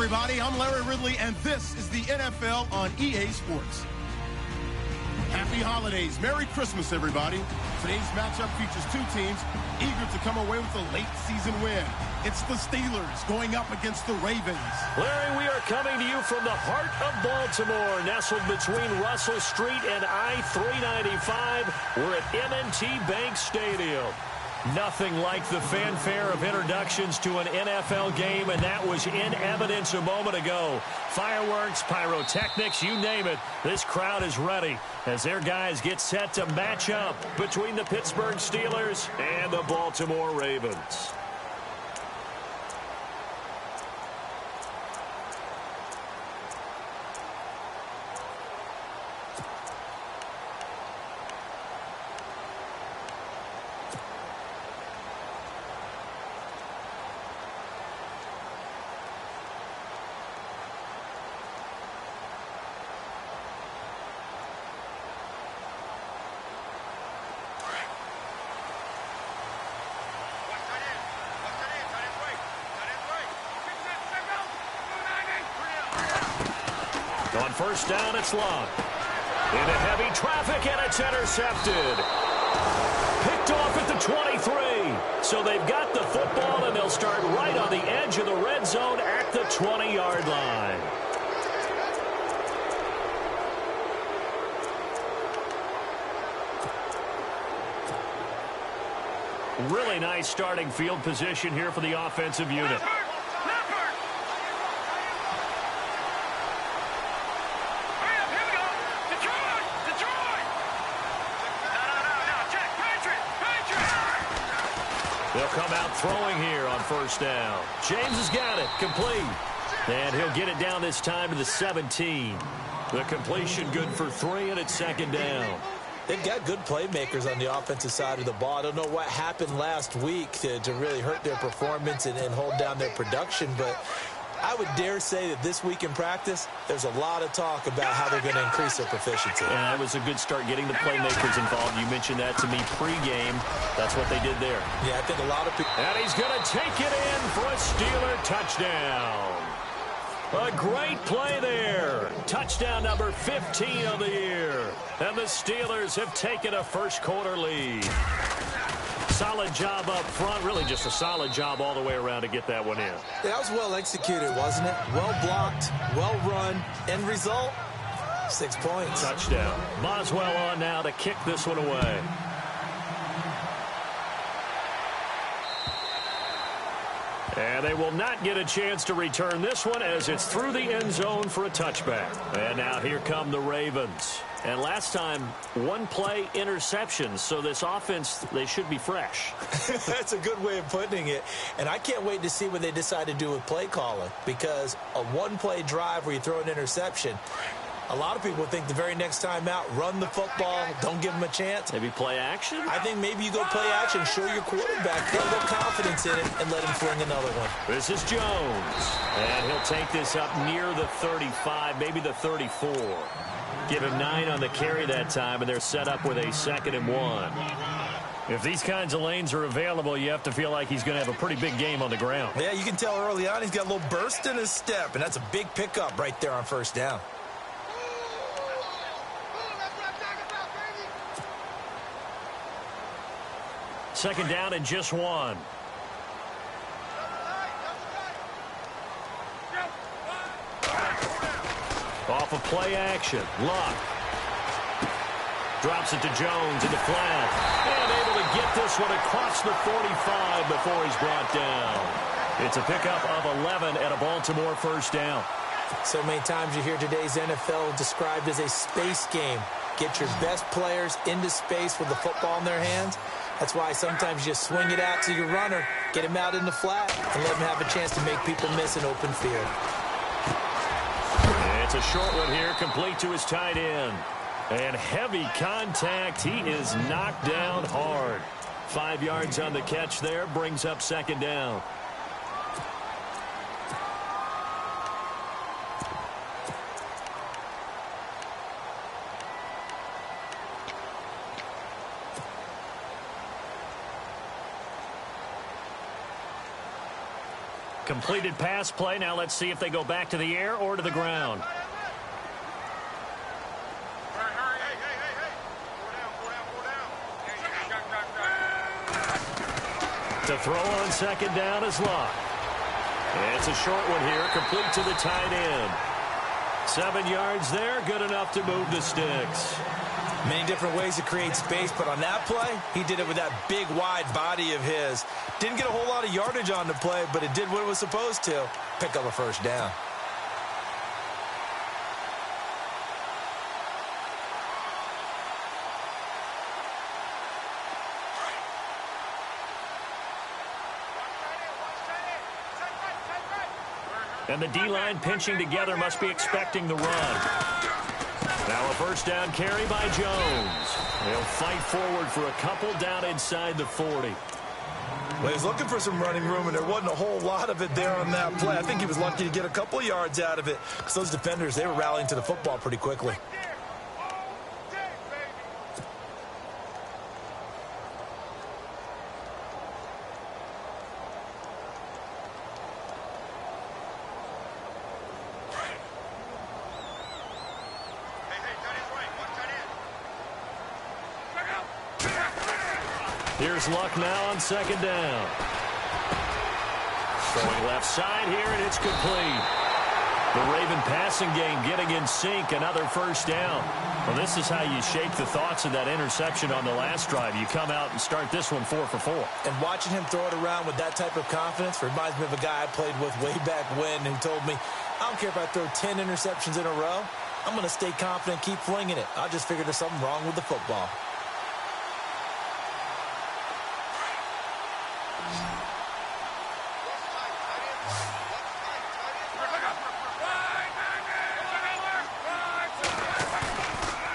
everybody. I'm Larry Ridley, and this is the NFL on EA Sports. Happy holidays. Merry Christmas, everybody. Today's matchup features two teams eager to come away with a late season win. It's the Steelers going up against the Ravens. Larry, we are coming to you from the heart of Baltimore, nestled between Russell Street and I-395. We're at M&T Bank Stadium. Nothing like the fanfare of introductions to an NFL game, and that was in evidence a moment ago. Fireworks, pyrotechnics, you name it. This crowd is ready as their guys get set to match up between the Pittsburgh Steelers and the Baltimore Ravens. On first down, it's Long. Into heavy traffic, and it's intercepted. Picked off at the 23. So they've got the football, and they'll start right on the edge of the red zone at the 20-yard line. Really nice starting field position here for the offensive unit. They'll come out throwing here on first down. James has got it. Complete. And he'll get it down this time to the 17. The completion good for 3, and it's second down. They've got good playmakers on the offensive side of the ball. I don't know what happened last week to really hurt their performance and hold down their production, but I would dare say that this week in practice, there's a lot of talk about how they're going to increase their proficiency. And that was a good start getting the playmakers involved. You mentioned that to me pregame. That's what they did there. Yeah, I think a lot of people... And he's going to take it in for a Steeler touchdown. A great play there. Touchdown number 15 of the year. And the Steelers have taken a first-quarter lead. Solid job up front. Really just a solid job all the way around to get that one in. That was well executed, wasn't it? Well blocked, well run. End result, 6 points. Touchdown. Boswell on now to kick this one away. And they will not get a chance to return this one as it's through the end zone for a touchback. And now here come the Ravens. And last time, one play interceptions. So this offense, they should be fresh. That's a good way of putting it. And I can't wait to see what they decide to do with play calling. Because a one-play drive where you throw an interception, a lot of people think the very next time out, run the football, don't give them a chance. Maybe play action? I think maybe you go play action, show your quarterback, put a little confidence in it, and let him fling another one. This is Jones. And he'll take this up near the 35, maybe the 34. Give him 9 on the carry that time, and they're set up with a 2nd and 1. If these kinds of lanes are available, you have to feel like he's going to have a pretty big game on the ground. Yeah, you can tell early on he's got a little burst in his step, and that's a big pickup right there on first down. Second down and just 1. Off of play action. Luck. Drops it to Jones in the flat. And able to get this one across the 45 before he's brought down. It's a pickup of 11 at a Baltimore first down. So many times you hear today's NFL described as a space game. Get your best players into space with the football in their hands. That's why sometimes you swing it out to your runner, get him out in the flat, and let him have a chance to make people miss an open field. It's a short one here, complete to his tight end. And heavy contact. He is knocked down hard. 5 yards on the catch there, brings up second down. completed pass play. Now let's see if they go back to the air or to the ground. To throw on second down is Luck. It's a short one here, complete to the tight end. 7 yards there, good enough to move the sticks. Many different ways to create space, but on that play, he did it with that big, wide body of his. Didn't get a whole lot of yardage on the play, but it did what it was supposed to. Pick up a first down. And the D-line pinching together must be expecting the run. Now a first down carry by Jones. They'll fight forward for a couple down inside the 40. Well, he was looking for some running room, and there wasn't a whole lot of it there on that play. I think he was lucky to get a couple of yards out of it because those defenders, they were rallying to the football pretty quickly. Here's Luck now on second down. Throwing left side here, and it's complete. The Raven passing game getting in sync, another first down. Well, this is how you shake the thoughts of that interception on the last drive. You come out and start this one 4 for 4. And watching him throw it around with that type of confidence reminds me of a guy I played with way back when who told me, I don't care if I throw 10 interceptions in a row. I'm going to stay confident, keep flinging it. I just figured there's something wrong with the football.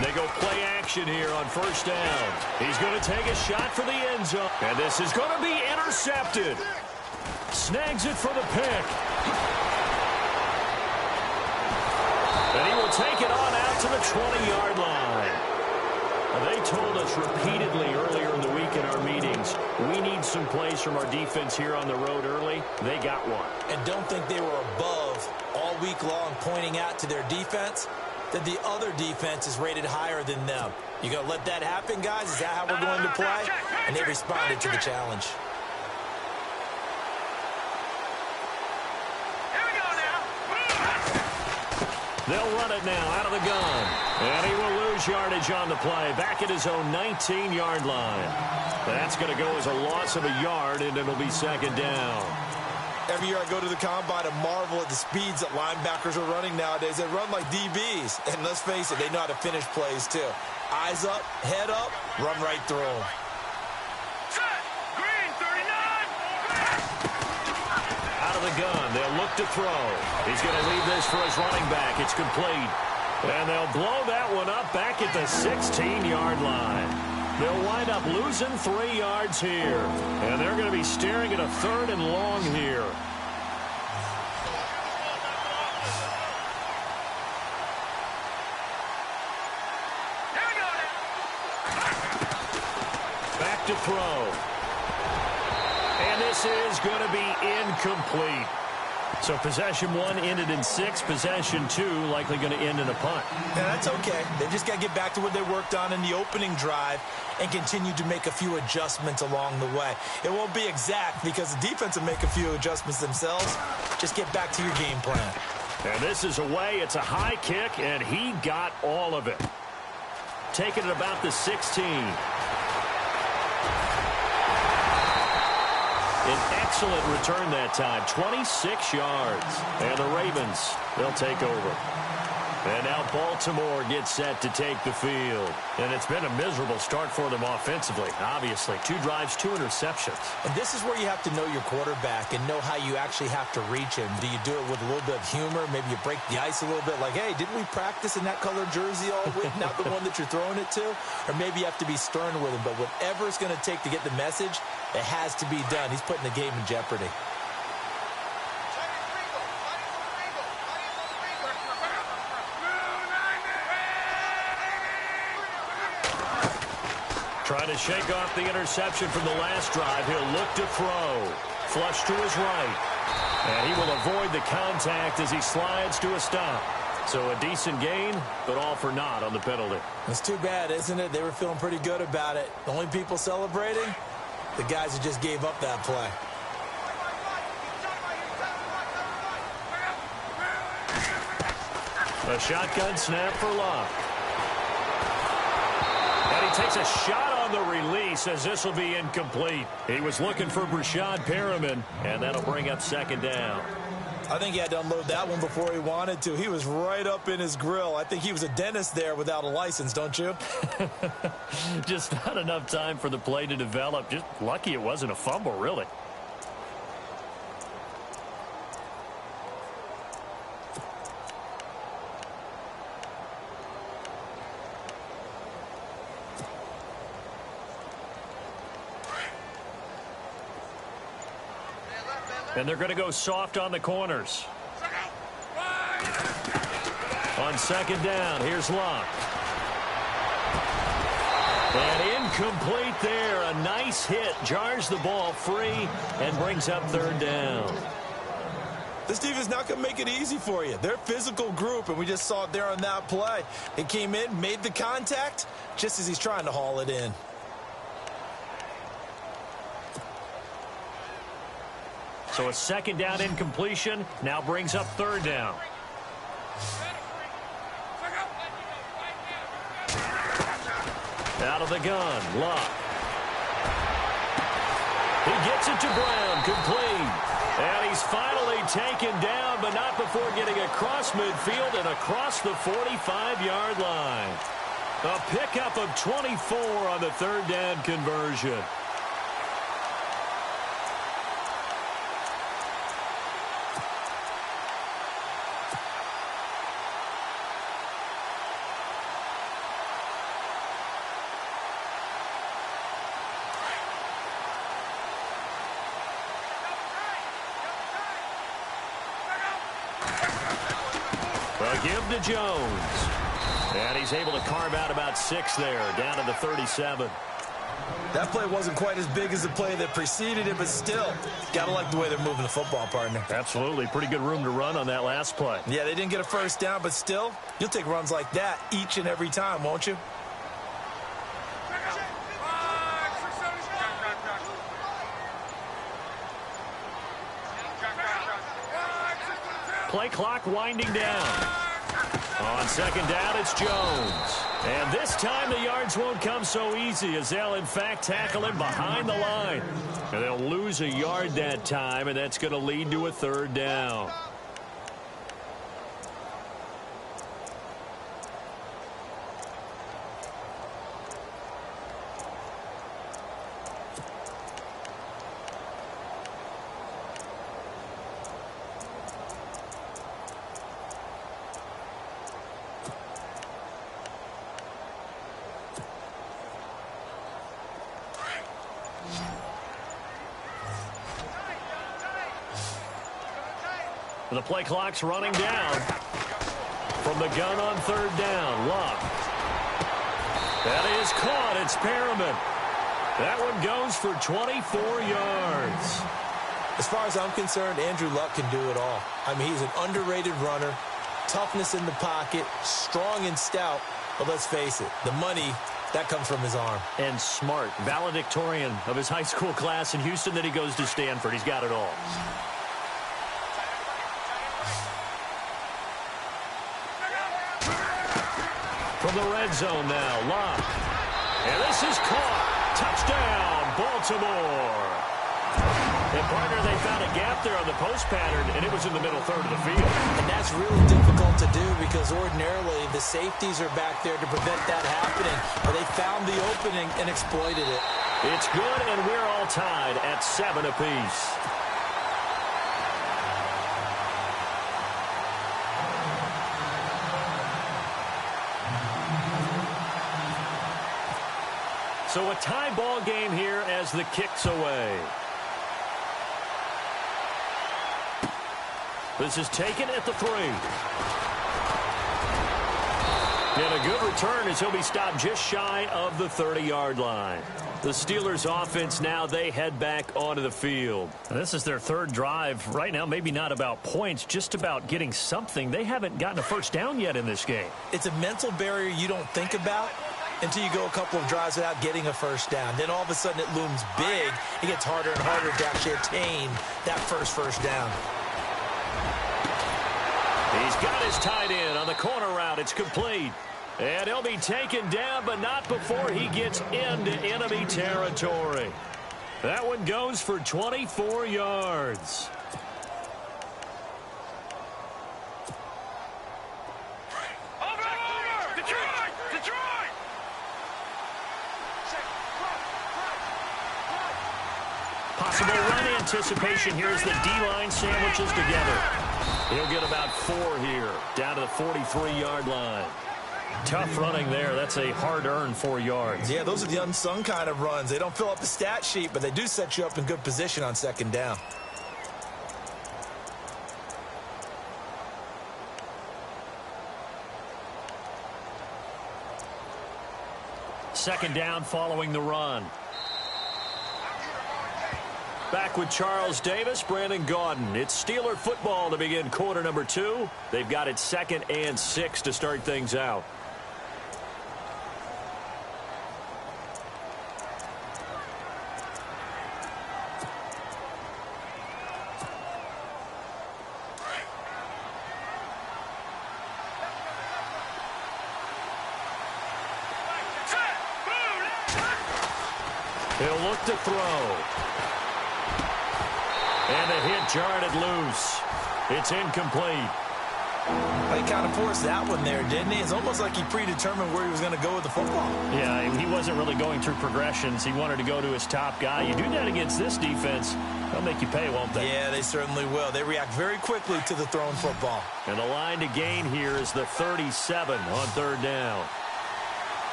They go play action here on first down. He's going to take a shot for the end zone. And this is going to be intercepted. Snags it for the pick. And he will take it on out to the 20-yard line. They told us repeatedly earlier in the week in our meetings, we need some plays from our defense here on the road early. They got one. And don't think they were above all week long pointing out to their defense that the other defense is rated higher than them. You going to let that happen, guys? Is that how we're going to play? And they responded to the challenge. Here we go now. They'll run it now out of the gun. And he will lose yardage on the play. Back at his own 19-yard line. That's going to go as a loss of a yard, and it'll be second down. Every year I go to the combine and marvel at the speeds that linebackers are running nowadays. They run like DBs. And let's face it, they know how to finish plays too. Eyes up, head up, run right through them. Set. Green, 39. Out of the gun, they'll look to throw. He's going to leave this for his running back. It's complete. And they'll blow that one up back at the 16-yard line. They'll wind up losing 3 yards here. And they're going to be staring at a 3rd and long here. Here we go now. Back to throw. And this is going to be incomplete. So possession 1 ended in 6. Possession 2 likely going to end in a punt. Yeah, that's okay. They've just got to get back to what they worked on in the opening drive and continue to make a few adjustments along the way. It won't be exact because the defense will make a few adjustments themselves. Just get back to your game plan. And this is away. It's a high kick, and he got all of it. Taking it about the 16. An excellent return that time, 26 yards. And the Ravens, they'll take over. And now Baltimore gets set to take the field. And it's been a miserable start for them offensively, obviously. 2 drives, 2 interceptions. And this is where you have to know your quarterback and know how you actually have to reach him. Do you do it with a little bit of humor? Maybe you break the ice a little bit like, hey, didn't we practice in that colored jersey all week? Not the one that you're throwing it to? Or maybe you have to be stern with him. But whatever it's going to take to get the message, it has to be done. He's putting the game in jeopardy. Trying to shake off the interception from the last drive. He'll look to throw. Flush to his right. And he will avoid the contact as he slides to a stop. So a decent gain, but all for naught on the penalty. It's too bad, isn't it? They were feeling pretty good about it. The only people celebrating, the guys who just gave up that play. A shotgun snap for Locke. And he takes a shot on the release as this will be incomplete. He was looking for Brashad Perriman, and that'll bring up second down. I think he had to unload that one before he wanted to. He was right up in his grill. I think he was a dentist there without a license, don't you? Just not enough time for the play to develop. Just lucky it wasn't a fumble, really. And they're going to go soft on the corners. On second down, here's Locke. And incomplete there. A nice hit. Jars the ball free and brings up third down. This team is not going to make it easy for you. They're a physical group, and we just saw it there on that play. It came in, made the contact, just as he's trying to haul it in. So a second down incompletion now brings up third down. Out of the gun, Locke. He gets it to Brown, complete. And he's finally taken down, but not before getting across midfield and across the 45-yard line. A pickup of 24 on the third down conversion. Give to Jones. And he's able to carve out about 6 there, down to the 37. That play wasn't quite as big as the play that preceded it, but still, gotta like the way they're moving the football, partner. Absolutely. Pretty good room to run on that last play. Yeah, they didn't get a first down, but still, you'll take runs like that each and every time, won't you? Play clock winding down. On second down, it's Jones. And this time the yards won't come so easy as they'll, in fact, tackle him behind the line. And they'll lose a yard that time, and that's going to lead to a third down. The play clock's running down. From the gun on third down, Locke. That is caught. It's Perriman. That one goes for 24 yards. As far as I'm concerned, Andrew Luck can do it all. I mean, he's an underrated runner, toughness in the pocket, strong and stout. But let's face it, the money, that comes from his arm. And smart, valedictorian of his high school class in Houston, then he goes to Stanford. He's got it all. From the red zone now, Locke. And this is caught. Touchdown, Baltimore. And, partner, they found a gap there on the post pattern, and it was in the middle third of the field. And that's really difficult to do because ordinarily the safeties are back there to prevent that happening. But they found the opening and exploited it. It's good, and we're all tied at 7 apiece. So a tie ball game here as the kick's away. This is taken at the 3. And a good return as he'll be stopped just shy of the 30-yard line. The Steelers offense now, they head back onto the field. And this is their third drive. Right now, maybe not about points, just about getting something. They haven't gotten a first down yet in this game. It's a mental barrier you don't think about until you go a couple of drives without getting a first down. Then all of a sudden it looms big. It gets harder and harder to actually attain that first down. He's got his tight end on the corner route. It's complete. And he'll be taken down, but not before he gets into enemy territory. That one goes for 24 yards. Over! Detroit! Detroit! Possible run anticipation here as the D-line sandwiches together. He'll get about 4 here, down to the 43-yard line. Tough running there. That's a hard-earned 4 yards. Yeah, those are the unsung kind of runs. They don't fill up the stat sheet, but they do set you up in good position on second down. Second down following the run. Back with Charles Davis, Brandon Gaudin. It's Steeler football to begin quarter number 2. They've got it 2nd and 6 to start things out. He'll look to throw. And a hit jarred it loose. It's incomplete. He kind of forced that one there, didn't he? It's almost like he predetermined where he was going to go with the football. Yeah, he wasn't really going through progressions. He wanted to go to his top guy. You do that against this defense, they'll make you pay, won't they? Yeah, they certainly will. They react very quickly to the thrown football. And the line to gain here is the 37 on third down.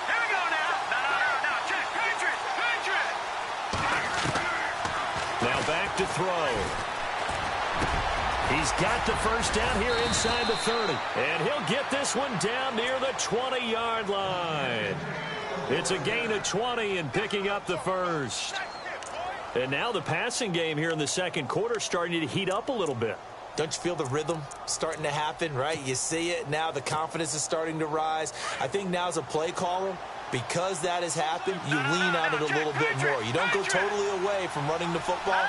Here we go now. No. Check. Patriot. Now back to throw. He's got the first down here inside the 30. And he'll get this one down near the 20-yard line. It's a gain of 20 and picking up the first. And now the passing game here in the second quarter starting to heat up a little bit. Don't you feel the rhythm starting to happen, right? You see it. Now the confidence is starting to rise. I think now as a play caller, because that has happened, you lean on it a little bit more. You don't go totally away from running the football,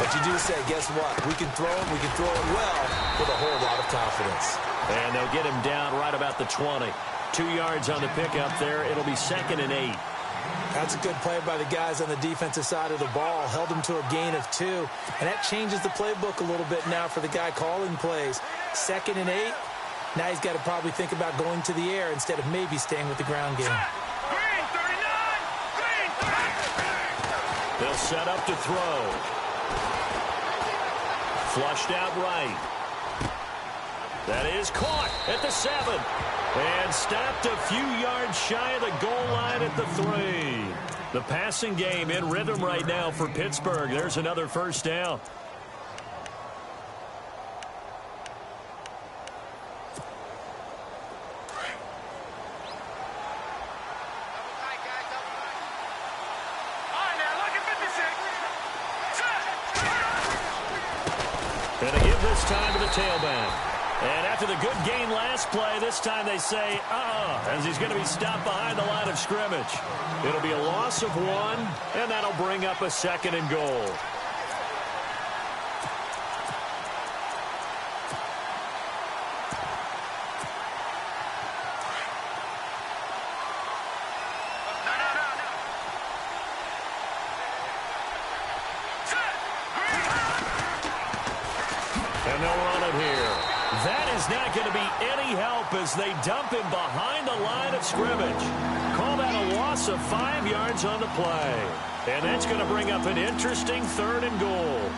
but you do say, guess what? We can throw it well with a whole lot of confidence. And they'll get him down right about the 20. 2 yards on the pickup there. It'll be 2nd and 8. That's a good play by the guys on the defensive side of the ball. Held him to a gain of 2. And that changes the playbook a little bit now for the guy calling plays. 2nd and 8. Now he's got to probably think about going to the air instead of maybe staying with the ground game. Green 39! Green 39! They'll set up to throw. Flushed out right. That is caught at the 7. And stopped a few yards shy of the goal line at the 3. The passing game in rhythm right now for Pittsburgh. There's another first down. And they give this time to the tailback. And after the good gain last play, this time they say, as he's going to be stopped behind the line of scrimmage. It'll be a loss of 1, and that'll bring up a 2nd and goal. And they'll run it here. That is not going to be any help as they dump him behind the line of scrimmage. Call that a loss of 5 yards on the play. And that's going to bring up an interesting 3rd and goal.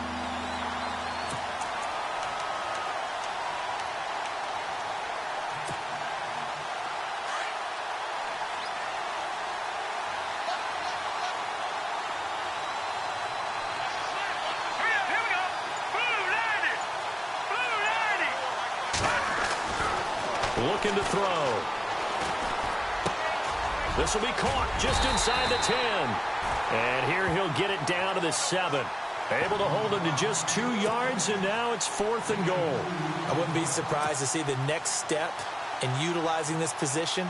Looking to throw. This will be caught just inside the 10. And here he'll get it down to the 7. Able to hold him to just 2 yards, and now it's 4th and goal. I wouldn't be surprised to see the next step in utilizing this position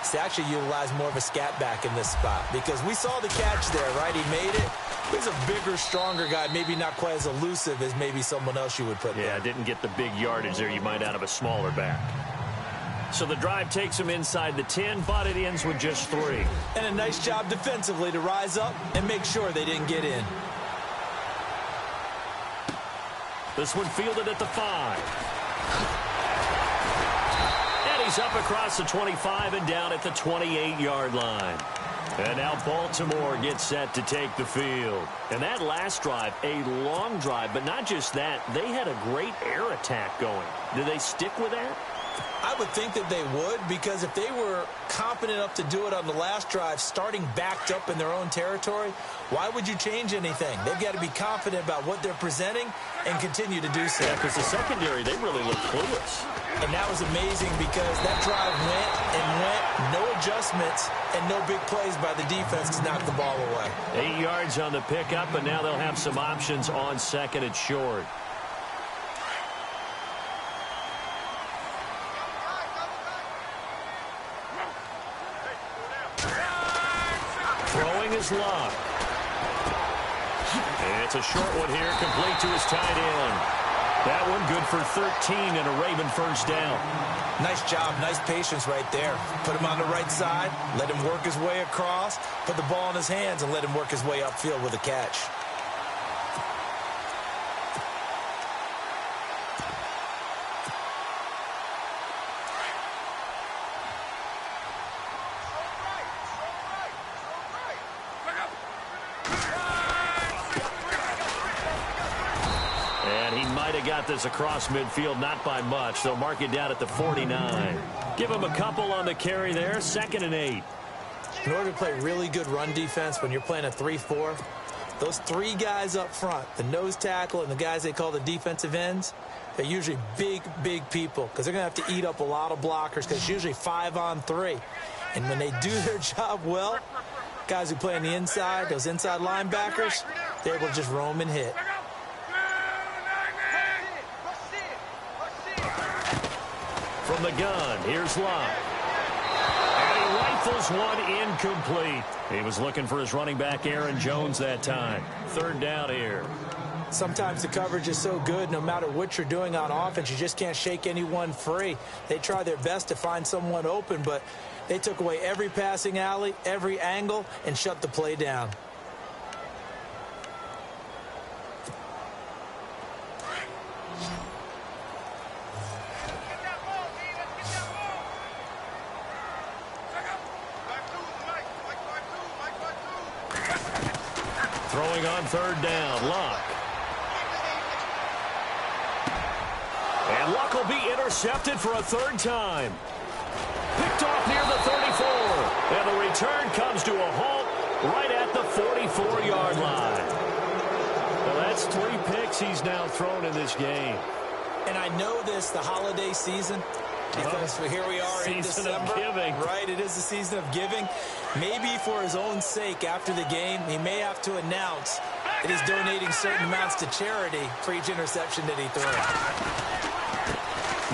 is to actually utilize more of a scat back in this spot, because we saw the catch there, right? He made it. He's a bigger, stronger guy, maybe not quite as elusive as maybe someone else you would put there. Yeah, didn't get the big yardage there you might out of a smaller back. So the drive takes him inside the 10, but it ends with just 3. And a nice job defensively to rise up and make sure they didn't get in. This one fielded at the 5. And he's up across the 25 and down at the 28-yard line. And now Baltimore gets set to take the field. And that last drive, a long drive, but not just that. They had a great air attack going. Do they stick with that? I would think that they would, because if they were competent enough to do it on the last drive, starting backed up in their own territory, why would you change anything? They've got to be confident about what they're presenting and continue to do so. Yeah, because the secondary, they really look clueless. And that was amazing, because that drive went and went, no adjustments, and no big plays by the defense to knock the ball away. 8 yards on the pickup, and now they'll have some options on 2nd and short. Throwing is Locke. It's a short one here, complete to his tight end. That one good for 13 and a Raven first down. Nice job, nice patience right there. Put him on the right side, let him work his way across, put the ball in his hands, and let him work his way upfield with a catch. Got this across midfield, not by much. They'll mark it down at the 49. Give him a couple on the carry there, 2nd and 8. In order to play really good run defense when you're playing a 3-4, those 3 guys up front, the nose tackle and the guys they call the defensive ends, they're usually big, big people, because they're going to have to eat up a lot of blockers, because it's usually 5-on-3. And when they do their job well, guys who play on the inside, those inside linebackers, they're able to just roam and hit. From the gun, here's Locke. And he rifles one incomplete. He was looking for his running back, Aaron Jones, that time. 3rd down here. Sometimes the coverage is so good, no matter what you're doing on offense, you just can't shake anyone free. They try their best to find someone open, but they took away every passing alley, every angle, and shut the play down. Throwing on 3rd down, Locke. And Locke will be intercepted for a 3rd time. Picked off near the 34. And the return comes to a halt right at the 44-yard line. Well, that's 3 picks he's now thrown in this game. And I know this, the holiday season, because here we are in December. Season of giving. Right, it is the season of giving. Maybe for his own sake after the game, he may have to announce that he's donating certain amounts to charity for each interception that he throws.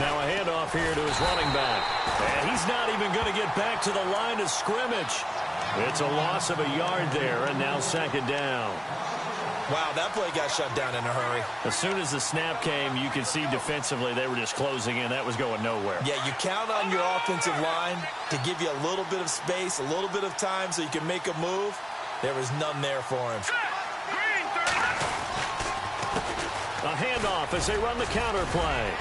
Now a handoff here to his running back. And he's not even going to get back to the line of scrimmage. It's a loss of a yard there, and now 2nd down. Wow, that play got shut down in a hurry. As soon as the snap came, you could see defensively they were just closing in. That was going nowhere. Yeah, you count on your offensive line to give you a little bit of space, a little bit of time so you can make a move. There was none there for him. A handoff as they run the counter play.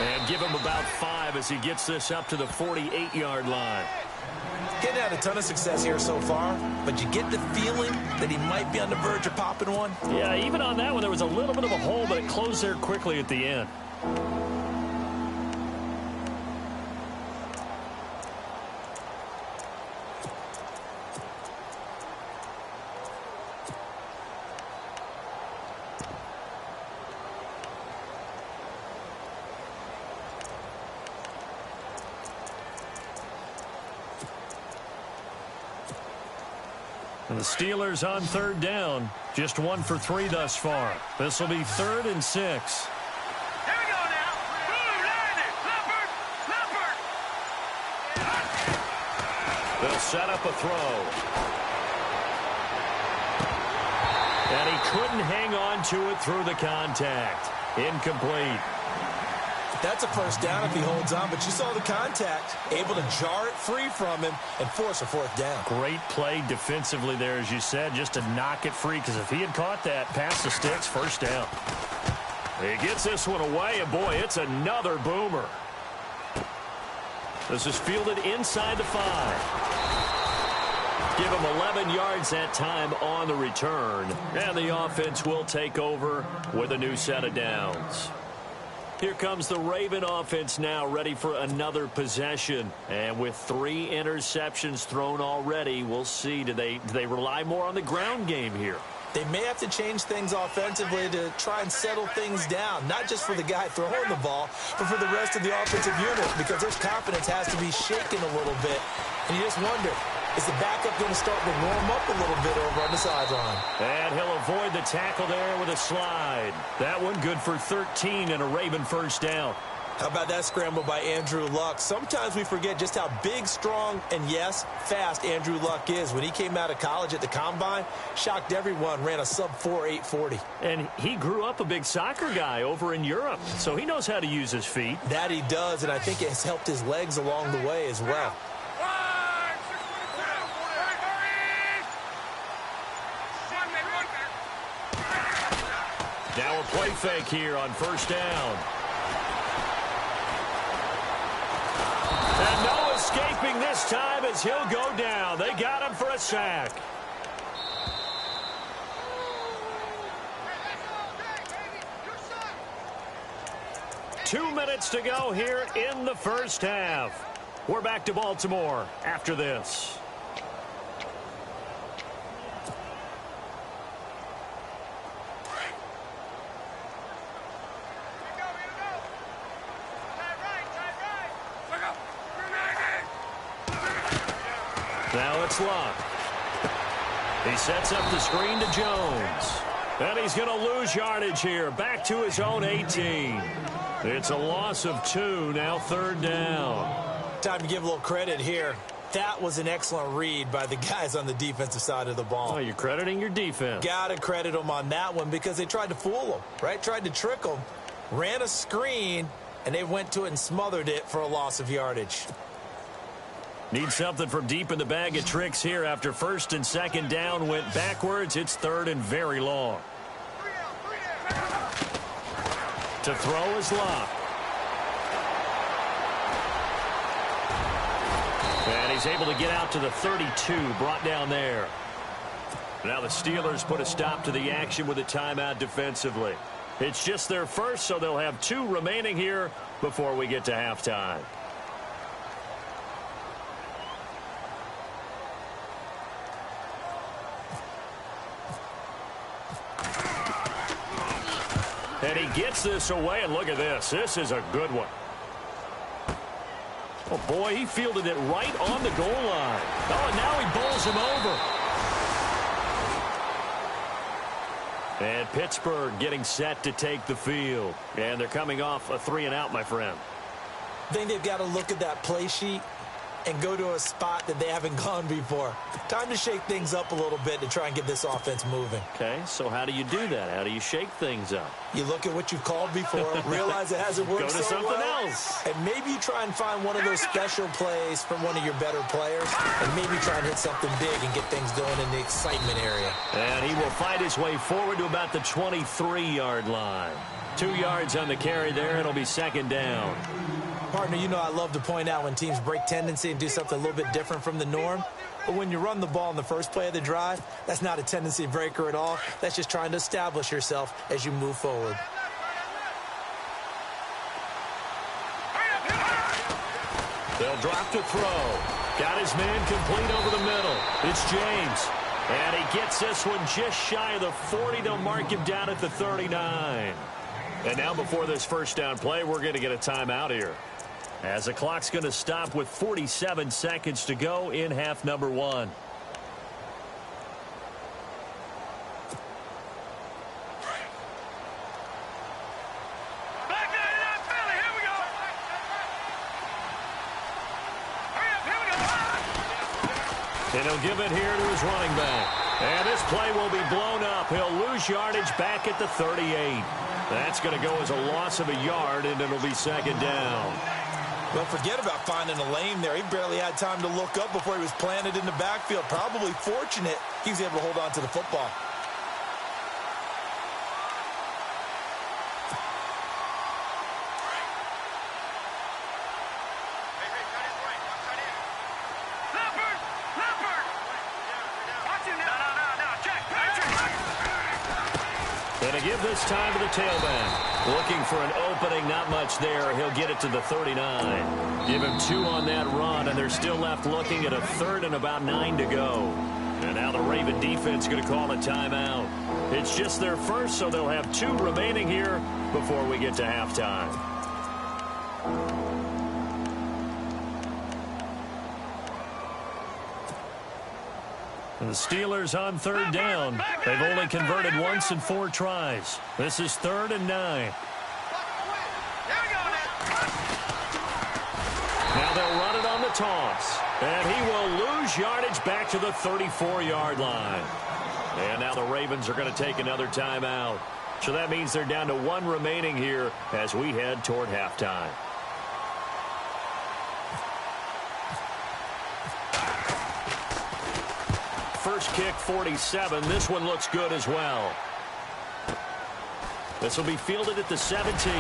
And give him about 5 as he gets this up to the 48-yard line. Getting had a ton of success here so far, but you get the feeling that he might be on the verge of popping one. Yeah, even on that one, there was a little bit of a hole, but it closed there quickly at the end. And the Steelers on third down. Just 1 for 3 thus far. This will be 3rd and 6. Here we go now. Leopard. They'll set up a throw. And he couldn't hang on to it through the contact. Incomplete. That's a first down if he holds on, but you saw the contact. Able to jar it free from him and force a 4th down. Great play defensively there, as you said, just to knock it free, because if he had caught that past the sticks, first down. He gets this one away, and boy, it's another boomer. This is fielded inside the 5. Give him 11 yards that time on the return. And the offense will take over with a new set of downs. Here comes the Raven offense now, ready for another possession. And with 3 interceptions thrown already, we'll see. Do they rely more on the ground game here? They may have to change things offensively to try and settle things down, not just for the guy throwing the ball, but for the rest of the offensive unit, because their confidence has to be shaken a little bit. And you just wonder, is the backup going to start to warm up a little bit over on the sideline? And he'll avoid the tackle there with a slide. That one good for 13 and a Raven first down. How about that scramble by Andrew Luck? Sometimes we forget just how big, strong, and yes, fast Andrew Luck is. When he came out of college at the Combine, shocked everyone, ran a sub-4 840. And he grew up a big soccer guy over in Europe, so he knows how to use his feet. That he does, and I think it has helped his legs along the way as well. Now a play fake here on first down. And no escaping this time as he'll go down. They got him for a sack. Two minutes to go here in the first half. We're back to Baltimore after this. Now it's Luck. He sets up the screen to Jones. And he's going to lose yardage here. Back to his own 18. It's a loss of 2. Now third down. Time to give a little credit here. That was an excellent read by the guys on the defensive side of the ball. Oh, you're crediting your defense. Got to credit them on that one because they tried to fool him, right? Tried to trick him. Ran a screen, and they went to it and smothered it for a loss of yardage. Need something from deep in the bag of tricks here after first and second down went backwards. It's third and very long. To throw is Luck. And he's able to get out to the 32, brought down there. Now the Steelers put a stop to the action with a timeout defensively. It's just their first, so they'll have 2 remaining here before we get to halftime. And he gets this away, and look at this. This is a good one. Oh, boy, he fielded it right on the goal line. Oh, and now he bowls him over. And Pittsburgh getting set to take the field. And they're coming off a 3-and-out, my friend. I think they've got to look at that play sheet and go to a spot that they haven't gone before. Time to shake things up a little bit to try and get this offense moving. Okay, so how do you do that? How do you shake things up? You look at what you've called before, realize it hasn't worked Go to so something well, else. and maybe you try and find one of those special plays from one of your better players, and maybe try and hit something big and get things going in the excitement area. And he will fight his way forward to about the 23-yard line. 2 yards on the carry there. It'll be second down. Partner, you know I love to point out when teams break tendency and do something a little bit different from the norm. But when you run the ball in the first play of the drive, that's not a tendency breaker at all. That's just trying to establish yourself as you move forward. They'll drop to throw. Got his man complete over the middle. It's James. And he gets this one just shy of the 40. They'll mark him down at the 39. And now before this first down play, we're going to get a timeout here, as the clock's going to stop with 47 seconds to go in half number 1. And he'll give it here to his running back. And this play will be blown up. He'll lose yardage back at the 38. That's going to go as a loss of a yard, and it'll be second down. Well, forget about finding a lane there. He barely had time to look up before he was planted in the backfield. Probably fortunate he was able to hold on to the football. And to give this time to the tailback. Looking for an opening, not much there. He'll get it to the 39. Give him 2 on that run, and they're still left looking at a 3rd and about 9 to go. And now the Raven defense going to call a timeout. It's just their first, so they'll have 2 remaining here before we get to halftime. The Steelers on 3rd down. They've only converted once in 4 tries. This is 3rd and 9. Now they'll run it on the toss. And he will lose yardage back to the 34-yard line. And now the Ravens are going to take another timeout. So that means they're down to 1 remaining here as we head toward halftime. First kick, 47. This one looks good as well. This will be fielded at the 17.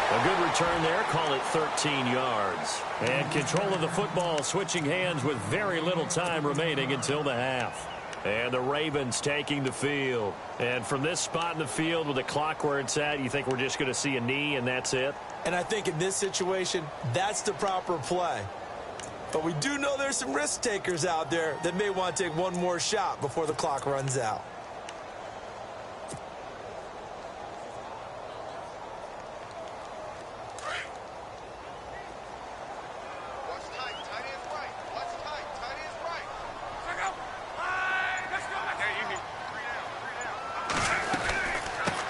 A good return there. Call it 13 yards. And control of the football switching hands with very little time remaining until the half. And the Ravens taking the field. And from this spot in the field with the clock where it's at, you think we're just going to see a knee and that's it? And I think in this situation, that's the proper play. But we do know there's some risk takers out there that may want to take one more shot before the clock runs out.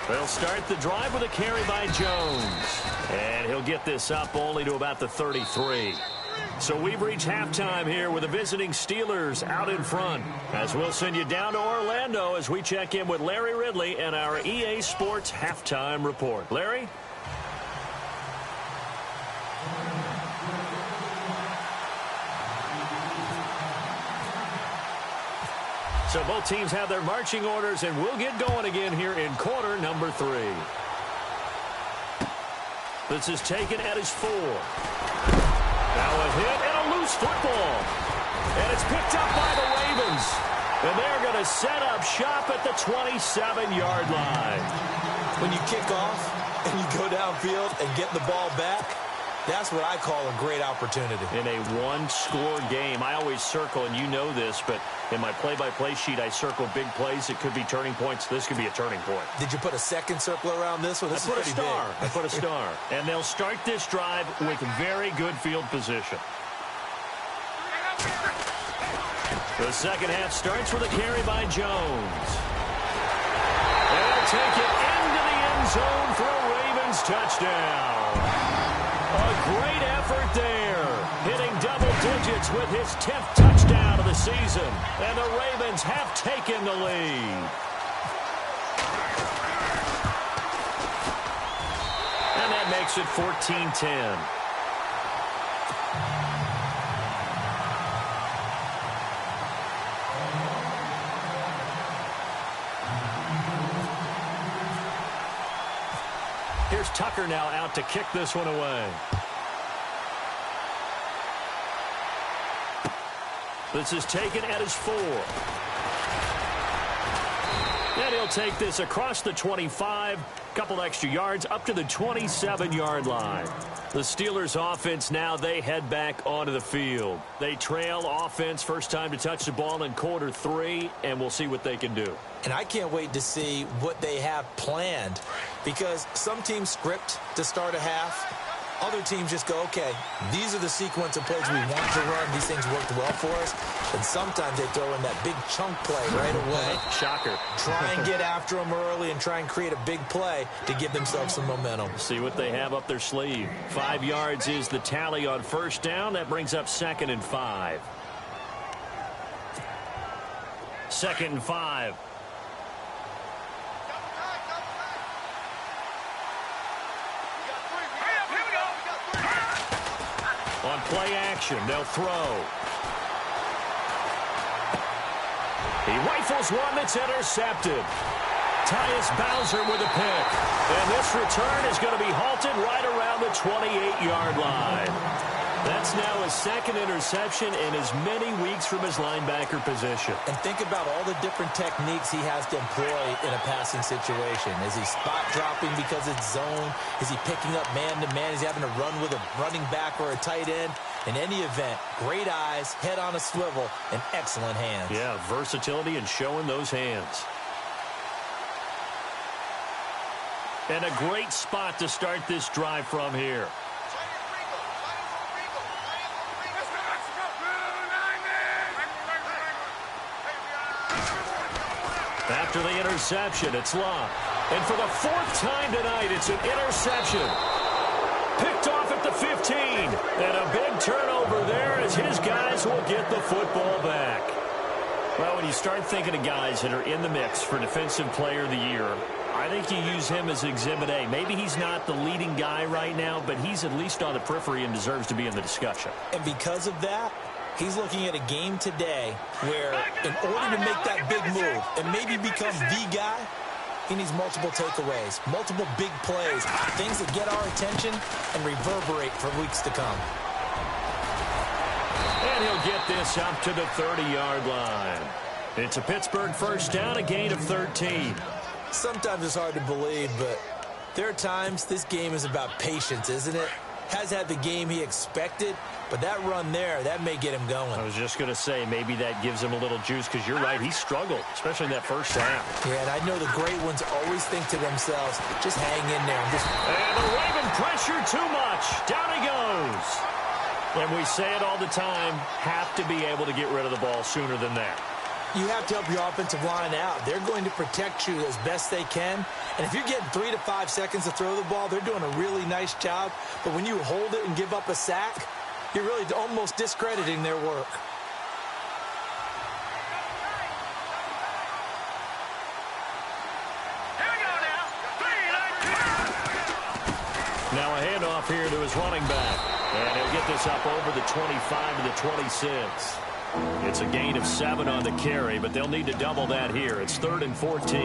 They'll start the drive with a carry by Jones. And he'll get this up only to about the 33. So we've reached halftime here with the visiting Steelers out in front. As we'll send you down to Orlando as we check in with Larry Ridley and our EA Sports Halftime Report. Larry? So both teams have their marching orders, and we'll get going again here in quarter number 3. This is taken at his 4. Now a hit and a loose football. And it's picked up by the Ravens. And they're going to set up shop at the 27-yard line. When you kick off and you go downfield and get the ball back, that's what I call a great opportunity. In a one-score game, I always circle, and you know this, but in my play-by-play sheet, I circle big plays. It could be turning points. This could be a turning point. Did you put a second circle around this one? This I put a star. I put a star. And they'll start this drive with very good field position. The second half starts with a carry by Jones. They'll take it into the end zone for a Ravens touchdown. A great effort there, hitting double digits with his 10th touchdown of the season. And the Ravens have taken the lead. And that makes it 14-10. Here's Tucker now out to kick this one away. This is taken at his 4. And he'll take this across the 25, couple extra yards up to the 27-yard line. The Steelers offense now, they head back onto the field. They trail offense first time to touch the ball in quarter 3, and we'll see what they can do. And I can't wait to see what they have planned, because some teams script to start a half. Other teams just go, okay, these are the sequence of plays we want to run. These things worked well for us. And sometimes they throw in that big chunk play right away. Shocker. Try and get after them early and try and create a big play to give themselves some momentum. See what they have up their sleeve. 5 yards is the tally on first down. That brings up 2nd and 5. 2nd and 5. On play action, they'll throw. He rifles one that's intercepted. Tyus Bowser with a pick. And this return is going to be halted right around the 28-yard line. That's now his 2nd interception in as many weeks from his linebacker position. And think about all the different techniques he has to employ in a passing situation. Is he spot dropping because it's zone? Is he picking up man-to-man? Is he having to run with a running back or a tight end? In any event, great eyes, head on a swivel, and excellent hands. Yeah, versatility and showing those hands. And a great spot to start this drive from here. After the interception, it's Love. And for the 4th time tonight, it's an interception. Picked off at the 15. And a big turnover there as his guys will get the football back. Well, when you start thinking of guys that are in the mix for Defensive Player of the Year, I think you use him as Exhibit A. Maybe he's not the leading guy right now, but he's at least on the periphery and deserves to be in the discussion. And because of that, he's looking at a game today where in order to make that big move and maybe become the guy, he needs multiple takeaways, multiple big plays, things that get our attention and reverberate for weeks to come. And he'll get this up to the 30-yard line. It's a Pittsburgh first down, a gain of 13. Sometimes it's hard to believe, but there are times this game is about patience, isn't it? Has had the game he expected, but that run there, that may get him going. I was just going to say, maybe that gives him a little juice, because you're right, he struggled, especially in that first half. Yeah, and I know the great ones always think to themselves, just hang in there. And the Raven pressure too much. Down he goes. And we say it all the time, have to be able to get rid of the ball sooner than that. You have to help your offensive line out. They're going to protect you as best they can. And if you're getting 3 to 5 seconds to throw the ball, they're doing a really nice job. But when you hold it and give up a sack, you're really almost discrediting their work. Here we go now. Now a handoff here to his running back. And he'll get this up over the 25 to the 26. It's a gain of 7 on the carry, but they'll need to double that here. It's 3rd and 14.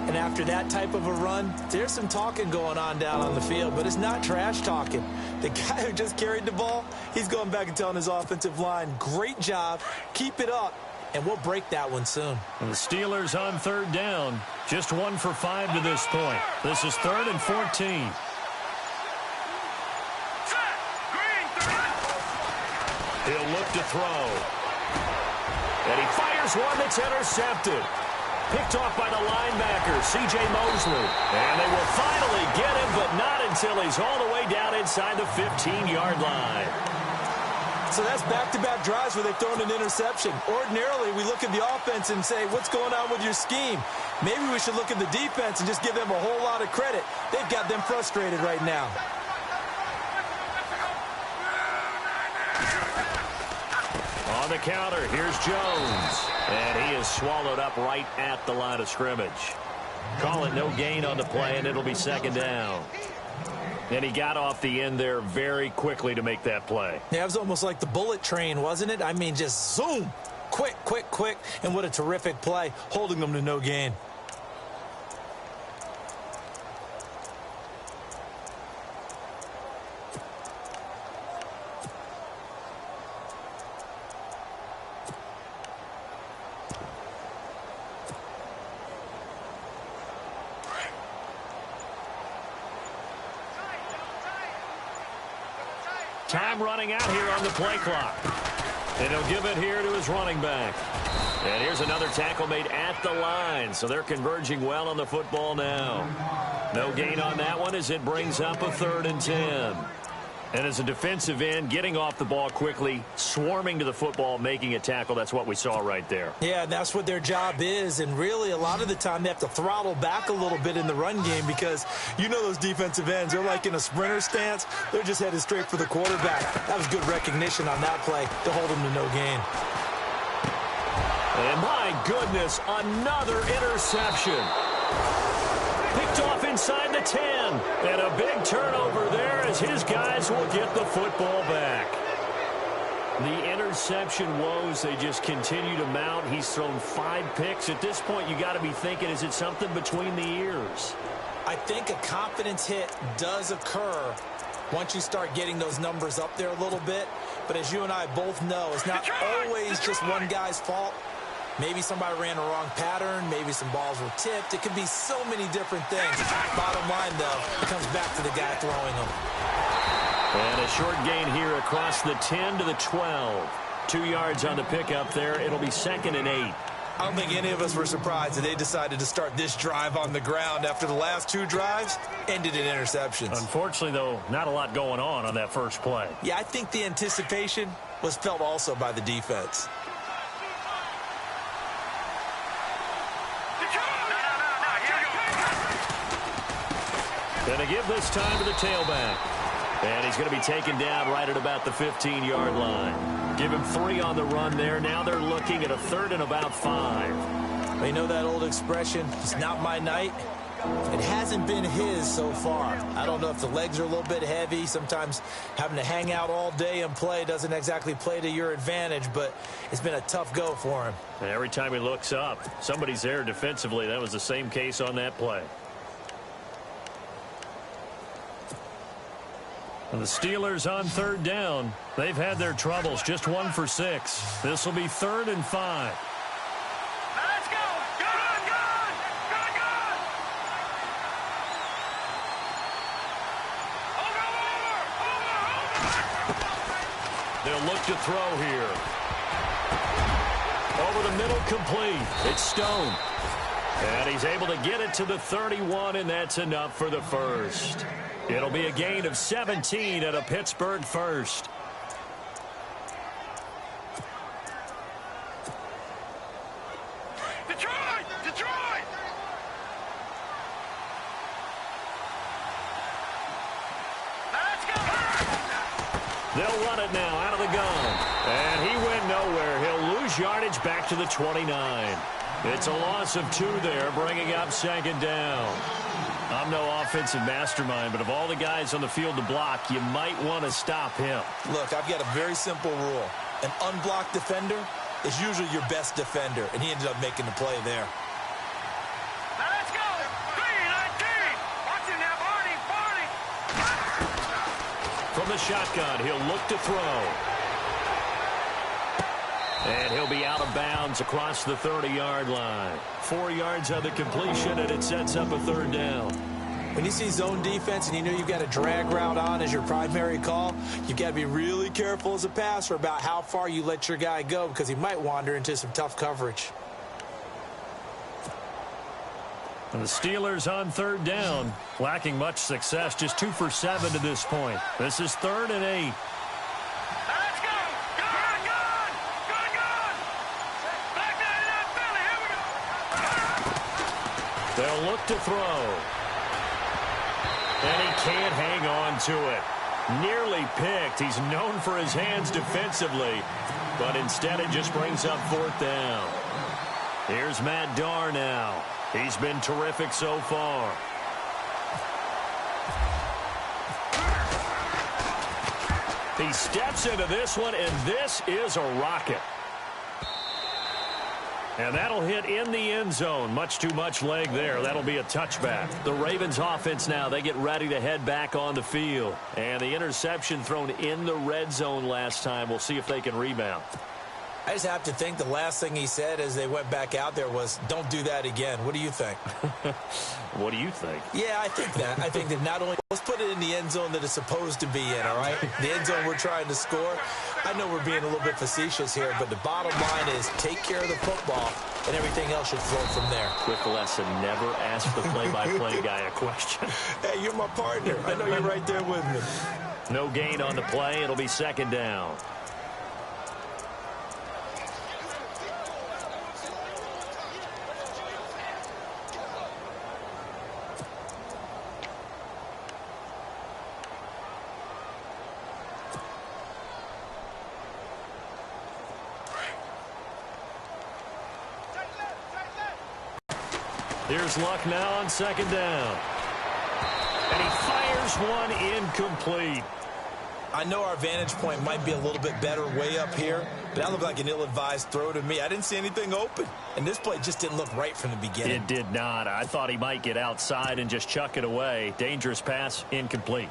And after that type of a run, there's some talking going on down on the field, but it's not trash talking. The guy who just carried the ball, he's going back and telling his offensive line, great job, keep it up, and we'll break that one soon. And the Steelers on 3rd down, just 1 for 5 to this point. This is 3rd and 14. He'll look to throw. And he fires one that's intercepted. Picked off by the linebacker, C.J. Mosley. And they will finally get him, but not until he's all the way down inside the 15-yard line. So that's back-to-back drives where they've thrown an interception. Ordinarily, we look at the offense and say, what's going on with your scheme? Maybe we should look at the defense and just give them a whole lot of credit. They've got them frustrated right now. On the counter, here's Jones. And he is swallowed up right at the line of scrimmage. Call it no gain on the play, and it'll be 2nd down. And he got off the end there very quickly to make that play. Yeah, it was almost like the bullet train, wasn't it? I mean, just zoom. Quick, quick, quick. And what a terrific play, holding them to no gain. Time running out here on the play clock. And he'll give it here to his running back. And here's another tackle made at the line. So they're converging well on the football now. No gain on that one as it brings up a 3rd and 10. And as a defensive end, getting off the ball quickly, swarming to the football, making a tackle, that's what we saw right there. Yeah, that's what their job is. And really, a lot of the time, they have to throttle back a little bit in the run game because you know those defensive ends, they're like in a sprinter stance. They're just headed straight for the quarterback. That was good recognition on that play to hold them to no gain. And my goodness, another interception. Picked off inside the 10. And a big turnover there as his guys will get the football back. The interception woes, they just continue to mount. He's thrown 5 picks. At this point, you got to be thinking, is it something between the ears? I think a confidence hit does occur once you start getting those numbers up there a little bit. But as you and I both know, it's not always just one guy's fault. Maybe somebody ran a wrong pattern. Maybe some balls were tipped. It could be so many different things. Bottom line, though, it comes back to the guy throwing them. And a short gain here across the 10 to the 12. 2 yards on the pickup there. It'll be 2nd and 8. I don't think any of us were surprised that they decided to start this drive on the ground after the last 2 drives ended in interceptions. Unfortunately, though, not a lot going on that first play. Yeah, I think the anticipation was felt also by the defense. Going to give this time to the tailback. And he's going to be taken down right at about the 15-yard line. Give him 3 on the run there. Now they're looking at a 3rd and about 5. You know that old expression, it's not my night. It hasn't been his so far. I don't know if the legs are a little bit heavy. Sometimes having to hang out all day and play doesn't exactly play to your advantage, but it's been a tough go for him. And every time he looks up, somebody's there defensively. That was the same case on that play. And the Steelers on 3rd down. They've had their troubles. Just 1 for 6. This will be 3rd and 5. Let's go! Good! Over! They'll look to throw here. Over the middle, complete. It's Stone. And he's able to get it to the 31, and that's enough for the first. It'll be a gain of 17 at a Pittsburgh first. Detroit! Detroit! Let's go! They'll run it now out of the gun. And he went nowhere. He'll lose yardage back to the 29. It's a loss of 2 there, bringing up 2nd down. I'm no offensive mastermind, but of all the guys on the field to block, you might want to stop him. Look, I've got a very simple rule. An unblocked defender is usually your best defender, and he ended up making the play there. Now let's go! 3-19! Watch him now, Barney! From the shotgun, he'll look to throw. And he'll be out of bounds across the 30-yard line. 4 yards on the completion, and it sets up a 3rd down. When you see zone defense and you know you've got a drag route on as your primary call, you've got to be really careful as a passer about how far you let your guy go because he might wander into some tough coverage. And the Steelers on 3rd down, lacking much success, just 2 for 7 to this point. This is 3rd and 8. Let's go! Good! Back down in that belly! Here we go! They'll look to throw. And he can't hang on to it. Nearly picked. He's known for his hands defensively, but instead it just brings up 4th down. Here's Matt Darr now. He's been terrific so far. He steps into this one, and this is a rocket. And that'll hit in the end zone. Much too much leg there. That'll be a touchback. The Ravens offense now, they get ready to head back on the field. And the interception thrown in the red zone last time. We'll see if they can rebound. I just have to think the last thing he said as they went back out there was, don't do that again. What do you think? What do you think? Yeah, I think that. I think that not only, let's put it in the end zone that it's supposed to be in, all right? The end zone we're trying to score. I know we're being a little bit facetious here, but the bottom line is take care of the football, and everything else should flow from there. Quick lesson, never ask the play-by-play guy a question. Hey, you're my partner. I know you're right there with me. No gain on the play. It'll be 2nd down. Here's Luck now on second down. And he fires one incomplete. I know our vantage point might be a little bit better way up here, but that looked like an ill-advised throw to me. I didn't see anything open, and this play just didn't look right from the beginning. It did not. I thought he might get outside and just chuck it away. Dangerous pass, incomplete.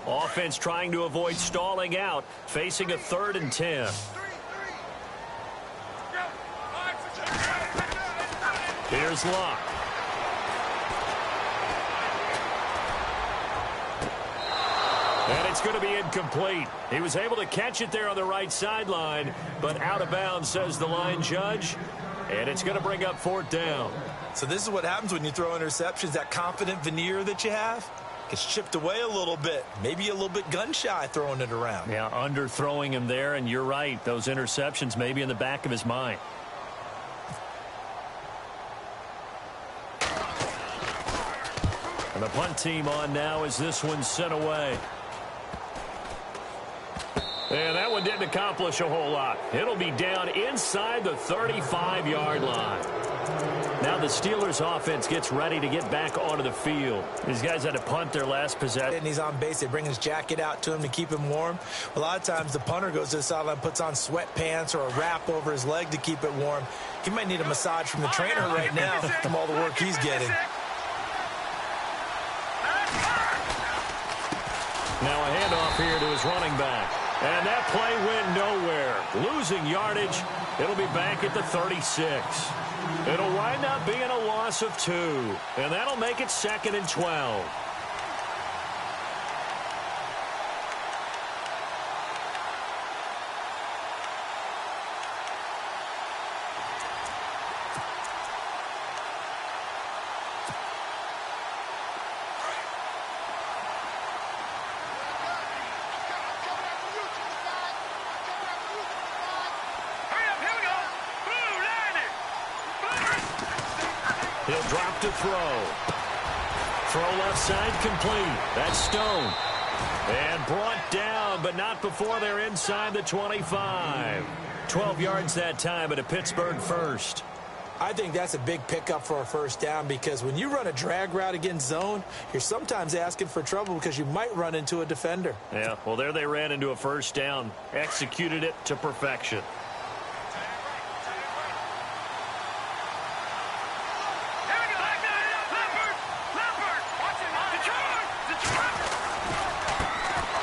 Offense trying to avoid stalling out, facing a 3rd and 10. Here's Luck. And it's going to be incomplete. He was able to catch it there on the right sideline, but out of bounds, says the line judge. And it's going to bring up 4th down. So this is what happens when you throw interceptions. That confident veneer that you have gets chipped away a little bit. Maybe a little bit gun-shy throwing it around. Yeah, underthrowing him there, and you're right. Those interceptions may be in the back of his mind. And the punt team on now as this one's sent away. And that one didn't accomplish a whole lot. It'll be down inside the 35-yard line. Now the Steelers offense gets ready to get back onto the field. These guys had to punt their last possession. And he's on base. They bring his jacket out to him to keep him warm. A lot of times the punter goes to the sideline, puts on sweatpants or a wrap over his leg to keep it warm. He might need a massage from the trainer right now from all the work he's getting. Now a handoff here to his running back. And that play went nowhere. Losing yardage. It'll be back at the 36. It'll wind up being a loss of 2. And that'll make it 2nd and 12. He'll drop to throw. Throw left side complete. That's Stone. And brought down, but not before they're inside the 25. 12 yards that time, but a Pittsburgh first. I think that's a big pickup for a first down because when you run a drag route against zone, you're sometimes asking for trouble because you might run into a defender. Yeah, well, there they ran into a first down. Executed it to perfection.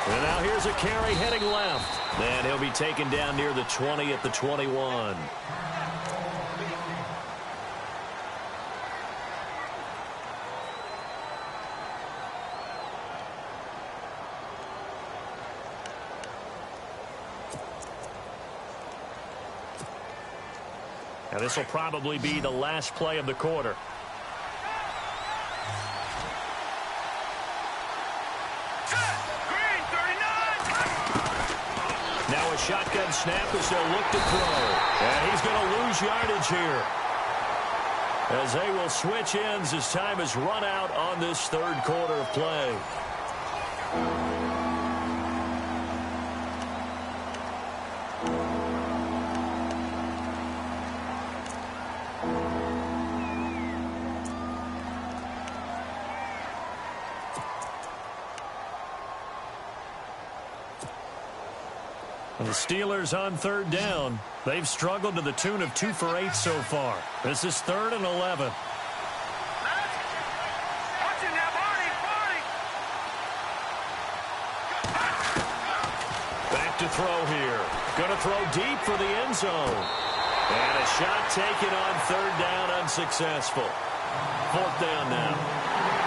And now here's a carry heading left. And he'll be taken down near the 20 at the 21. Now this will probably be the last play of the quarter. Now a shotgun snap as they'll look to throw. And he's going to lose yardage here. As they will switch ends as time has run out on this 3rd quarter of play. And the Steelers on 3rd down. They've struggled to the tune of 2 for 8 so far. This is 3rd and 11. Back to throw here. Going to throw deep for the end zone. And a shot taken on 3rd down, unsuccessful. 4th down now.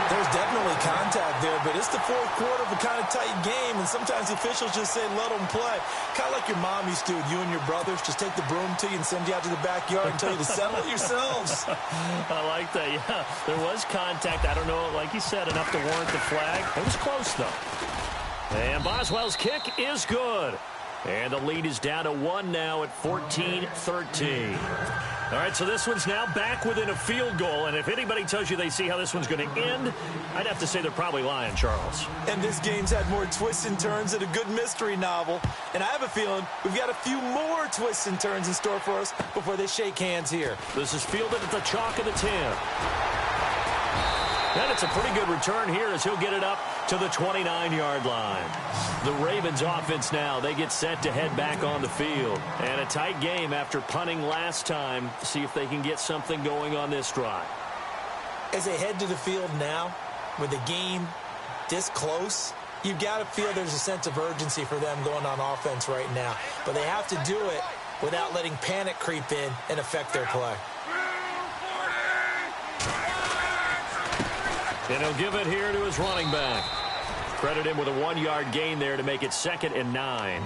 There's definitely contact there, but it's the 4th quarter of a kind of tight game, and sometimes the officials just say, let them play. Kind of like your mom used to with you and your brothers. Just take the broom to you and send you out to the backyard and tell you to settle it yourselves. I like that, yeah. There was contact. I don't know, like you said, enough to warrant the flag. It was close, though. And Boswell's kick is good. And the lead is down to 1 now at 14-13. All right, so this one's now back within a field goal, and if anybody tells you they see how this one's going to end, I'd have to say they're probably lying, Charles. And this game's had more twists and turns than a good mystery novel, and I have a feeling we've got a few more twists and turns in store for us before they shake hands here. This is fielded at the chalk of the 10. And it's a pretty good return here as he'll get it up to the 29-yard line. The Ravens offense now, they get set to head back on the field. And a tight game after punting last time. See if they can get something going on this drive. As they head to the field now, with the game this close, you've got to feel there's a sense of urgency for them going on offense right now. But they have to do it without letting panic creep in and affect their play. And he'll give it here to his running back. Credit him with a 1-yard gain there to make it 2nd and 9.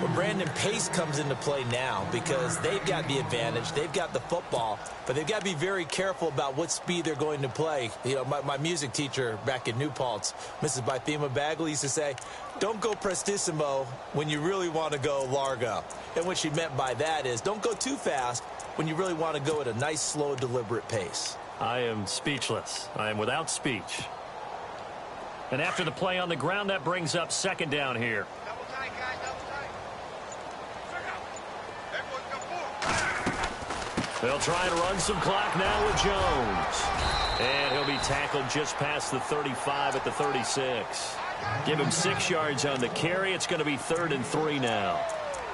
Well, Brandon, pace comes into play now because they've got the advantage. They've got the football, but they've got to be very careful about what speed they're going to play. You know, my music teacher back in New Paltz, Mrs. Bythema Bagley, used to say, don't go prestissimo when you really want to go largo. And what she meant by that is don't go too fast when you really want to go at a nice, slow, deliberate pace. I am speechless. I am without speech. And after the play on the ground, that brings up 2nd down here. Double tight, guys, double tight. They'll try and run some clock now with Jones. And he'll be tackled just past the 35 at the 36. Give him 6 yards on the carry. It's going to be 3rd and 3 now.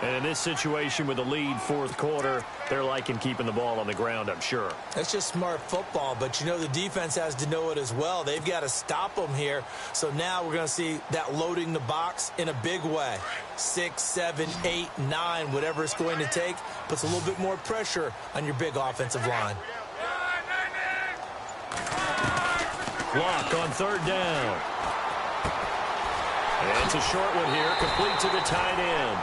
And in this situation with the lead 4th quarter, they're liking keeping the ball on the ground, I'm sure. That's just smart football, but you know the defense has to know it as well. They've got to stop them here. So now we're going to see that loading the box in a big way. 6, 7, 8, 9, whatever it's going to take, puts a little bit more pressure on your big offensive line. Clock on 3rd down. And it's a short one here, complete to the tight end.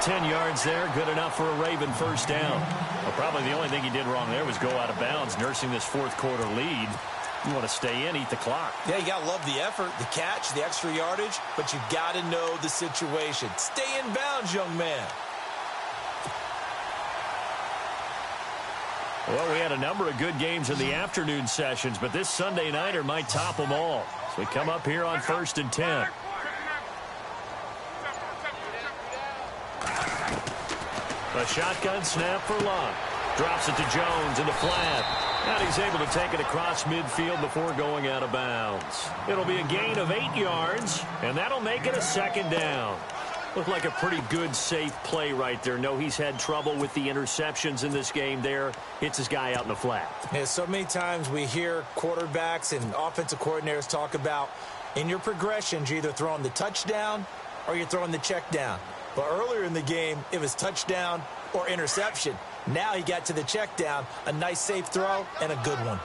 10 yards there, good enough for a Raven 1st down. Well, probably the only thing he did wrong there was go out of bounds, nursing this 4th quarter lead. You want to stay in, eat the clock. Yeah, you got to love the effort, the catch, the extra yardage, but you got to know the situation. Stay in bounds, young man. Well, we had a number of good games in the afternoon sessions, but this Sunday nighter might top them all. So we come up here on 1st and 10. A shotgun snap for Locke. Drops it to Jones in the flat. And he's able to take it across midfield before going out of bounds. It'll be a gain of 8 yards, and that'll make it a 2nd down. Looked like a pretty good, safe play right there. No, he's had trouble with the interceptions in this game there. Hits his guy out in the flat. Yeah, so many times we hear quarterbacks and offensive coordinators talk about in your progressions, you're either throwing the touchdown or you're throwing the check down. But earlier in the game, it was touchdown or interception. Now he got to the check down, a nice safe throw, and a good one.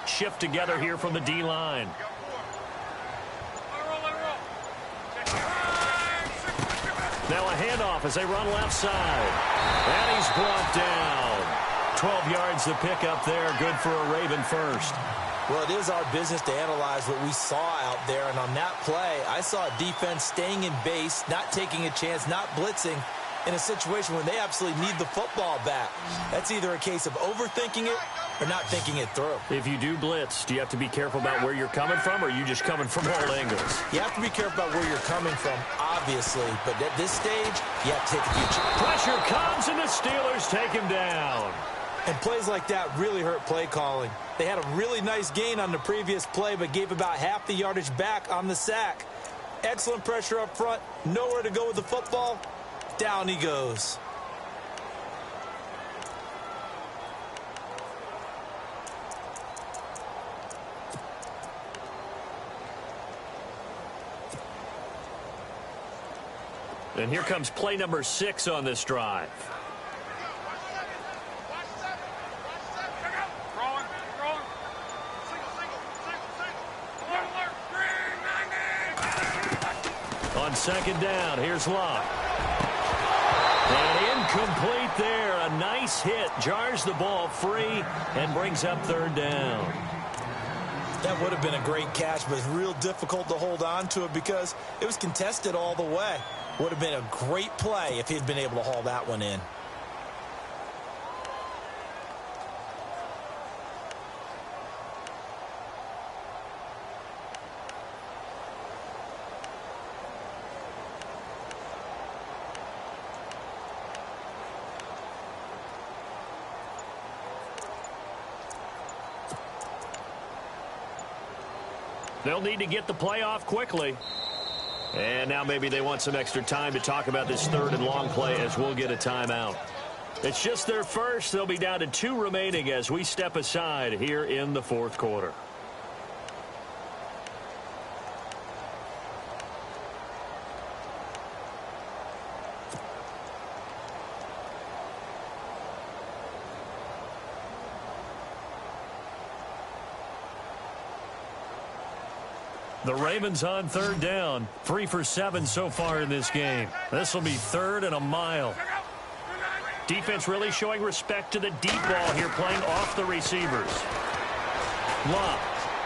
Shift together here from the D-line. Now a handoff as they run left side. And he's brought down. 12 yards to pick up there. Good for a Raven 1st. Well, it is our business to analyze what we saw out there. And on that play, I saw a defense staying in base, not taking a chance, not blitzing in a situation where they absolutely need the football back. That's either a case of overthinking it or not thinking it through. If you do blitz, do you have to be careful about where you're coming from, or are you just coming from all angles? You have to be careful about where you're coming from, obviously. But at this stage, you have to take a few chances. Pressure comes, and the Steelers take him down. And plays like that really hurt play calling. They had a really nice gain on the previous play, but gave about half the yardage back on the sack. Excellent pressure up front. Nowhere to go with the football. Down he goes. And here comes play number 6 on this drive. On 2nd down, here's Locke. And incomplete there. A nice hit. Jars the ball free and brings up 3rd down. That would have been a great catch, but it's real difficult to hold on to it because it was contested all the way. Would have been a great play if he'd been able to haul that one in. They'll need to get the play off quickly. And now maybe they want some extra time to talk about this third and long play as we'll get a timeout. It's just their first. They'll be down to 2 remaining as we step aside here in the fourth quarter. The Ravens on third down. 3 for 7 so far in this game. This will be 3rd and a mile. Defense really showing respect to the deep ball here, playing off the receivers. Love.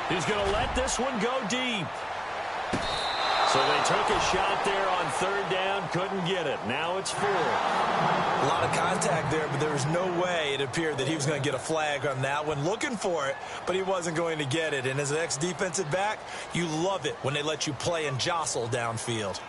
He's going to let this one go deep. So they took a shot there on 3rd down, couldn't get it. Now it's 4. A lot of contact there, but there was no way it appeared that he was going to get a flag on that one. Looking for it, but he wasn't going to get it. And as an ex-defensive back, you love it when they let you play and jostle downfield.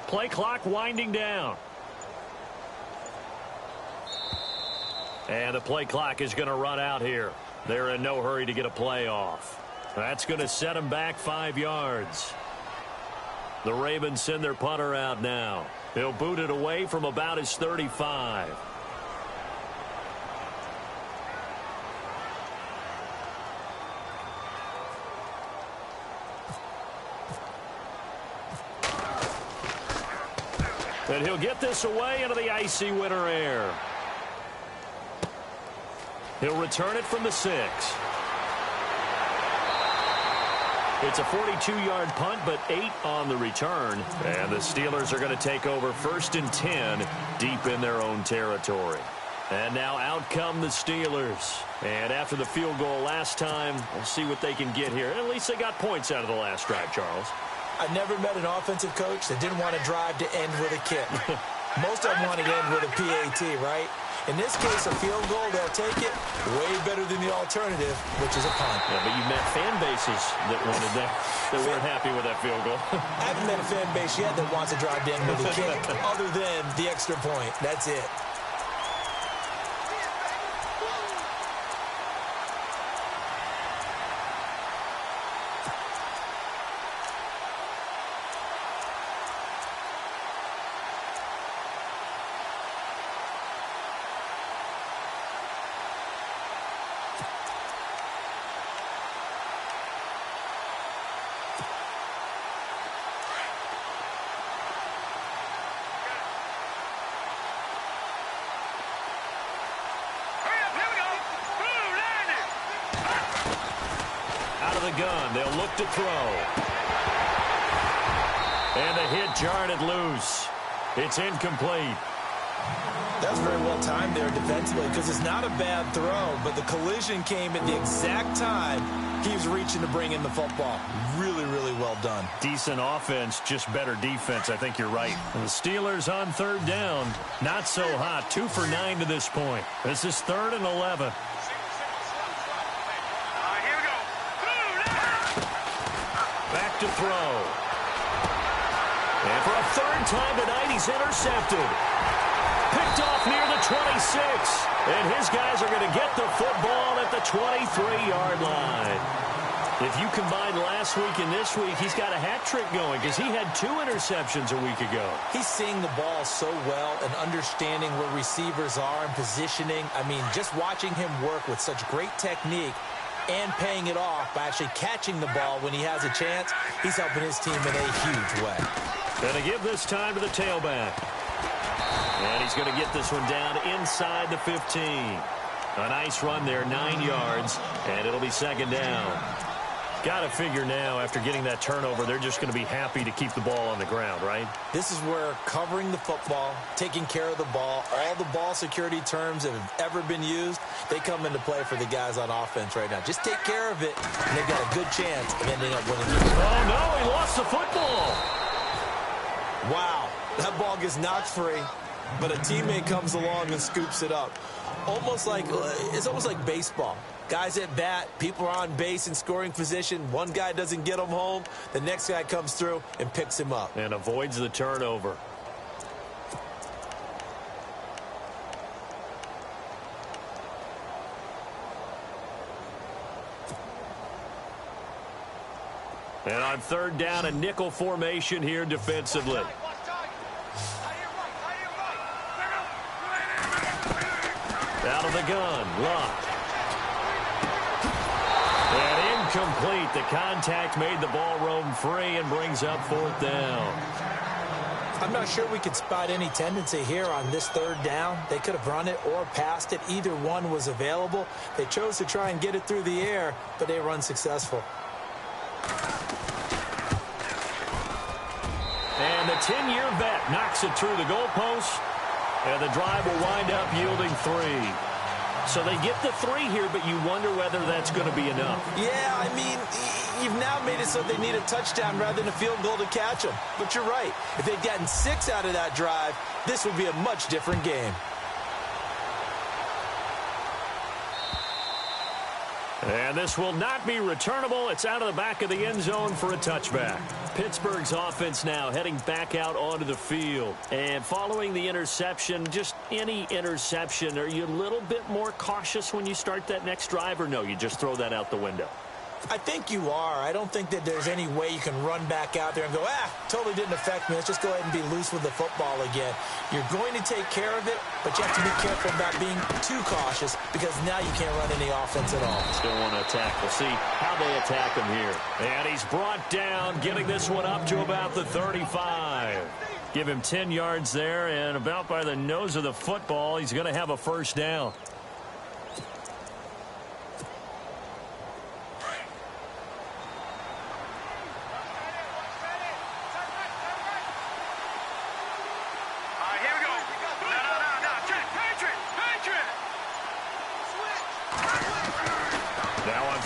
Play clock winding down. And the play clock is going to run out here. They're in no hurry to get a play off. That's going to set them back 5 yards. The Ravens send their punter out now. He'll boot it away from about his 35. And he'll get this away into the icy winter air. He'll return it from the 6. It's a 42-yard punt, but 8 on the return. And the Steelers are going to take over 1st and 10 deep in their own territory. And now out come the Steelers. And after the field goal last time, we'll see what they can get here. At least they got points out of the last drive, Charles. I never met an offensive coach that didn't want to drive to end with a kick. Most of them want to end with a PAT, right? In this case, a field goal, they'll take it way better than the alternative, which is a punt. Yeah, but you met fan bases that wanted that weren't happy with that field goal. I haven't met a fan base yet that wants to drive to end with a kick other than the extra point. That's it. The gun. They'll look to throw. And the hit jarred it loose. It's incomplete. That was very well timed there defensively because it's not a bad throw, but the collision came at the exact time he was reaching to bring in the football. Really, really well done. Decent offense, just better defense. I think you're right. And the Steelers on 3rd down. Not so hot. 2 for 9 to this point. This is 3rd and 11. Back to throw. And for a 3rd time tonight, he's intercepted. Picked off near the 26. And his guys are going to get the football at the 23-yard line. If you combine last week and this week, he's got a hat trick going because he had 2 interceptions a week ago. He's seeing the ball so well and understanding where receivers are and positioning. I mean, just watching him work with such great technique and paying it off by actually catching the ball when he has a chance, he's helping his team in a huge way. Going to give this time to the tailback. And he's going to get this one down inside the 15. A nice run there, 9 yards, and it'll be 2nd down. Got to figure now, after getting that turnover, they're just going to be happy to keep the ball on the ground, right? This is where covering the football, taking care of the ball, all the ball security terms that have ever been used, they come into play for the guys on offense right now. Just take care of it, and they've got a good chance of ending up winning the game. Oh, no, he lost the football. Wow. That ball gets knocked free, but a teammate comes along and scoops it up. It's almost like baseball. Guys at bat, people are on base in scoring position. One guy doesn't get him home. The next guy comes through and picks him up. And avoids the turnover. And on third down, a nickel formation here defensively. Out of the gun, Luck. And incomplete. The contact made the ball roam free and brings up fourth down. I'm not sure we could spot any tendency here on this third down. They could have run it or passed it. Either one was available. They chose to try and get it through the air, but they were unsuccessful. And the 10-year vet knocks it through the goalpost, and the drive will wind up yielding 3. So they get the 3 here, but you wonder whether that's going to be enough. Yeah, I mean, you've now made it so they need a touchdown rather than a field goal to catch them. But you're right. If they'd gotten 6 out of that drive, this would be a much different game. And this will not be returnable. It's out of the back of the end zone for a touchback. Pittsburgh's offense now heading back out onto the field. And following the interception, just any interception, are you a little bit more cautious when you start that next drive, or no, you just throw that out the window? I think you are. I don't think that there's any way you can run back out there and go, totally didn't affect me. Let's just go ahead and be loose with the football again. You're going to take care of it, but you have to be careful about being too cautious because now you can't run any offense at all. Still want to attack. We'll see how they attack him here. And he's brought down, getting this one up to about the 35. Give him 10 yards there, and about by the nose of the football, he's going to have a first down.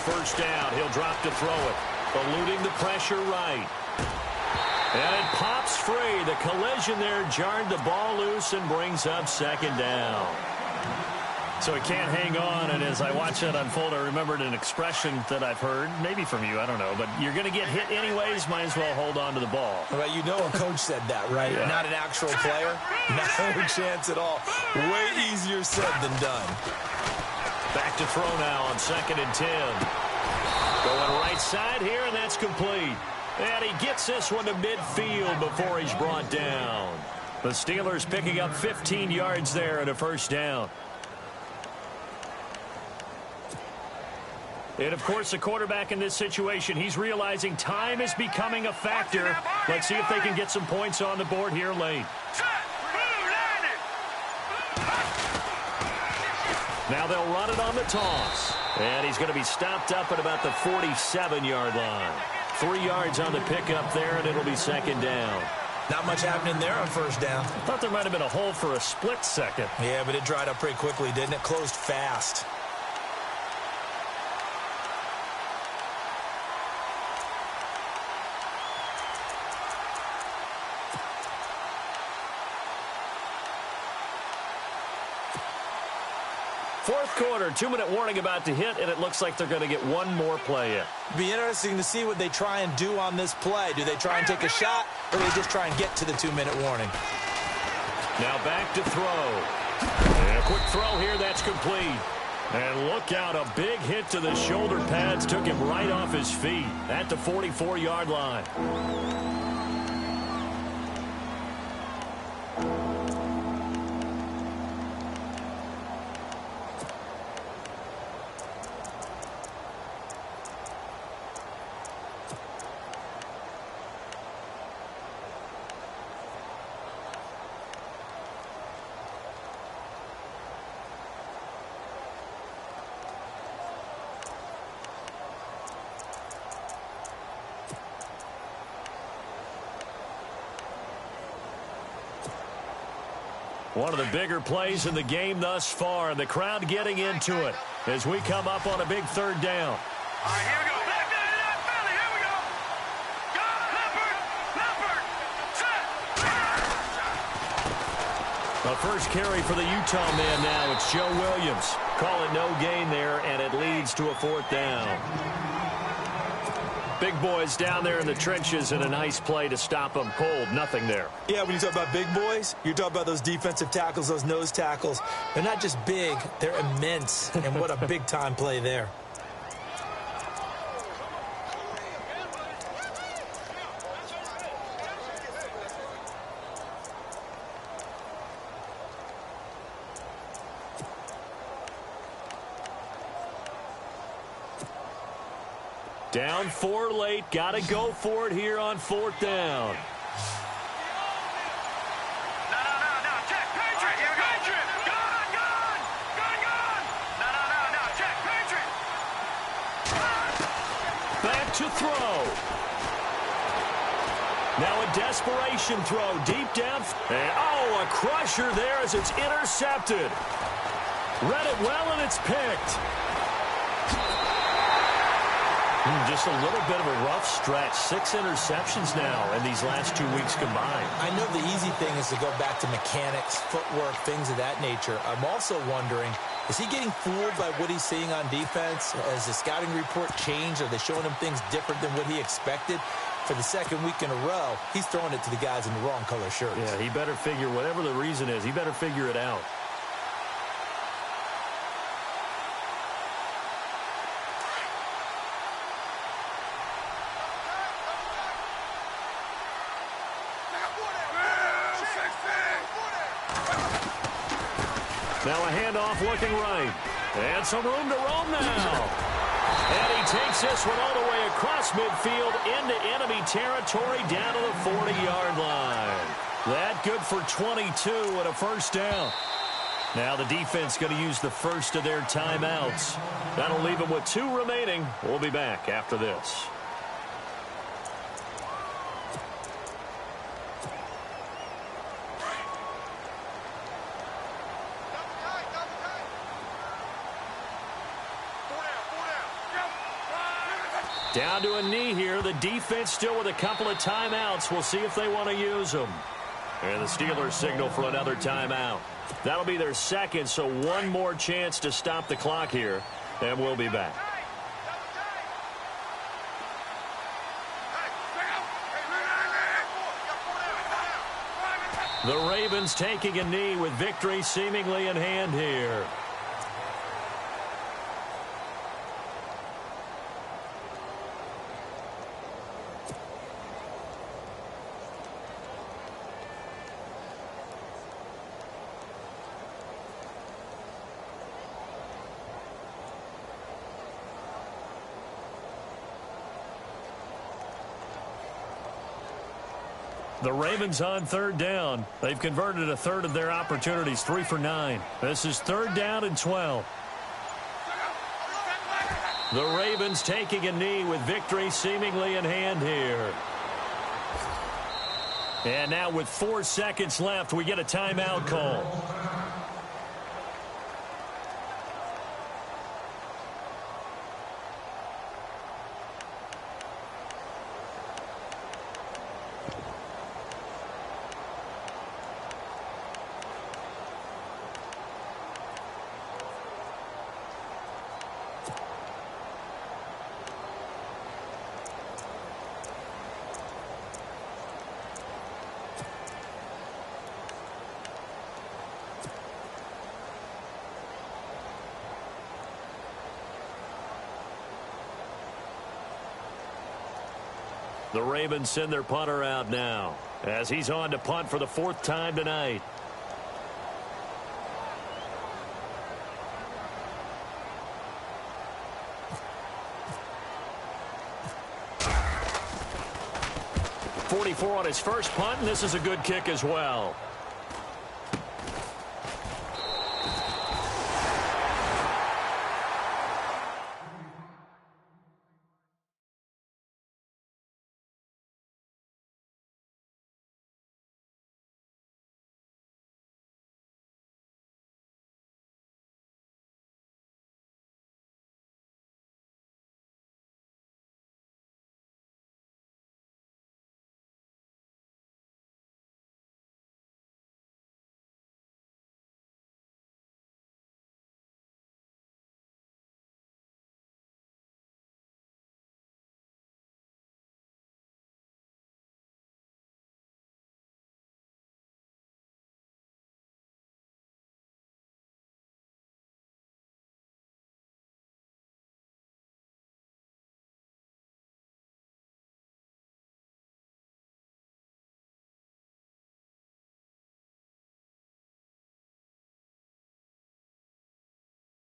First down, he'll drop to throw it. Eluding the pressure right. And it pops free. The collision there jarred the ball loose and brings up second down. So he can't hang on, and as I watch that unfold, I remembered an expression that I've heard, maybe from you, I don't know, but you're going to get hit anyways, might as well hold on to the ball. Well, you know a coach said that, right? Yeah. Not an actual player. No chance at all. Way easier said than done. Back to throw now on 2nd and 10. Going right side here, and that's complete. And he gets this one to midfield before he's brought down. The Steelers picking up 15 yards there and a first down. And, of course, the quarterback in this situation, he's realizing time is becoming a factor. Let's see if they can get some points on the board here late. Now they'll run it on the toss. And he's going to be stopped up at about the 47-yard line. 3 yards on the pickup there, and it'll be second down. Not much happening there on first down. I thought there might have been a hole for a split second. Yeah, but it dried up pretty quickly, didn't it? Closed fast. Fourth quarter, 2-minute warning about to hit, and it looks like they're going to get one more play in. Be interesting to see what they try and do on this play. Do they try and take a shot, or do they just try and get to the 2-minute warning? Now back to throw. And a quick throw here, that's complete. And look out, a big hit to the shoulder pads took him right off his feet at the 44-yard line. One of the bigger plays in the game thus far. The crowd getting into it as we come up on a big third down. All right, here we go. Back down to that belly. Here we go. Go, Leopard. Leopard. Set. A first carry for the Utah man now. It's Joe Williams. Call it no gain there, and it leads to a 4th down. Big boys down there in the trenches, and a nice play to stop them cold. Nothing there. Yeah, when you talk about big boys, you're talking about those defensive tackles, those nose tackles. They're not just big, they're immense. And what a big-time play there. Down 4 late. Got to go for it here on 4th down. No. Check. Patriot. Patriot. Gun. No. Check. Patriot. Back to throw. Now a desperation throw deep down. And, a crusher there as it's intercepted. Read it well, and it's picked. Just a little bit of a rough stretch. 6 interceptions now in these last 2 weeks combined. I know the easy thing is to go back to mechanics, footwork, things of that nature. I'm also wondering, is he getting fooled by what he's seeing on defense? Has the scouting report changed? Are they showing him things different than what he expected? For the 2nd week in a row, he's throwing it to the guys in the wrong color shirts. Yeah, he better figure, whatever the reason is, he better figure it out. Now a handoff looking right. And some room to roam now. And he takes this one all the way across midfield into enemy territory down to the 40-yard line. That good for 22 and a 1st down. Now the defense going to use the first of their timeouts. That'll leave them with 2 remaining. We'll be back after this. Down to a knee here. The defense still with a couple of timeouts. We'll see if they want to use them. And the Steelers signal for another timeout. That'll be their 2nd, so 1 more chance to stop the clock here. And we'll be back. The Ravens taking a knee with victory seemingly in hand here. The Ravens on 3rd down. They've converted a 1/3 of their opportunities, 3 for 9. This is 3rd down and 12. The Ravens taking a knee with victory seemingly in hand here. And now with 4 seconds left, we get a timeout call. The Ravens send their punter out now as he's on to punt for the 4th time tonight. .44 on his first punt, and this is a good kick as well.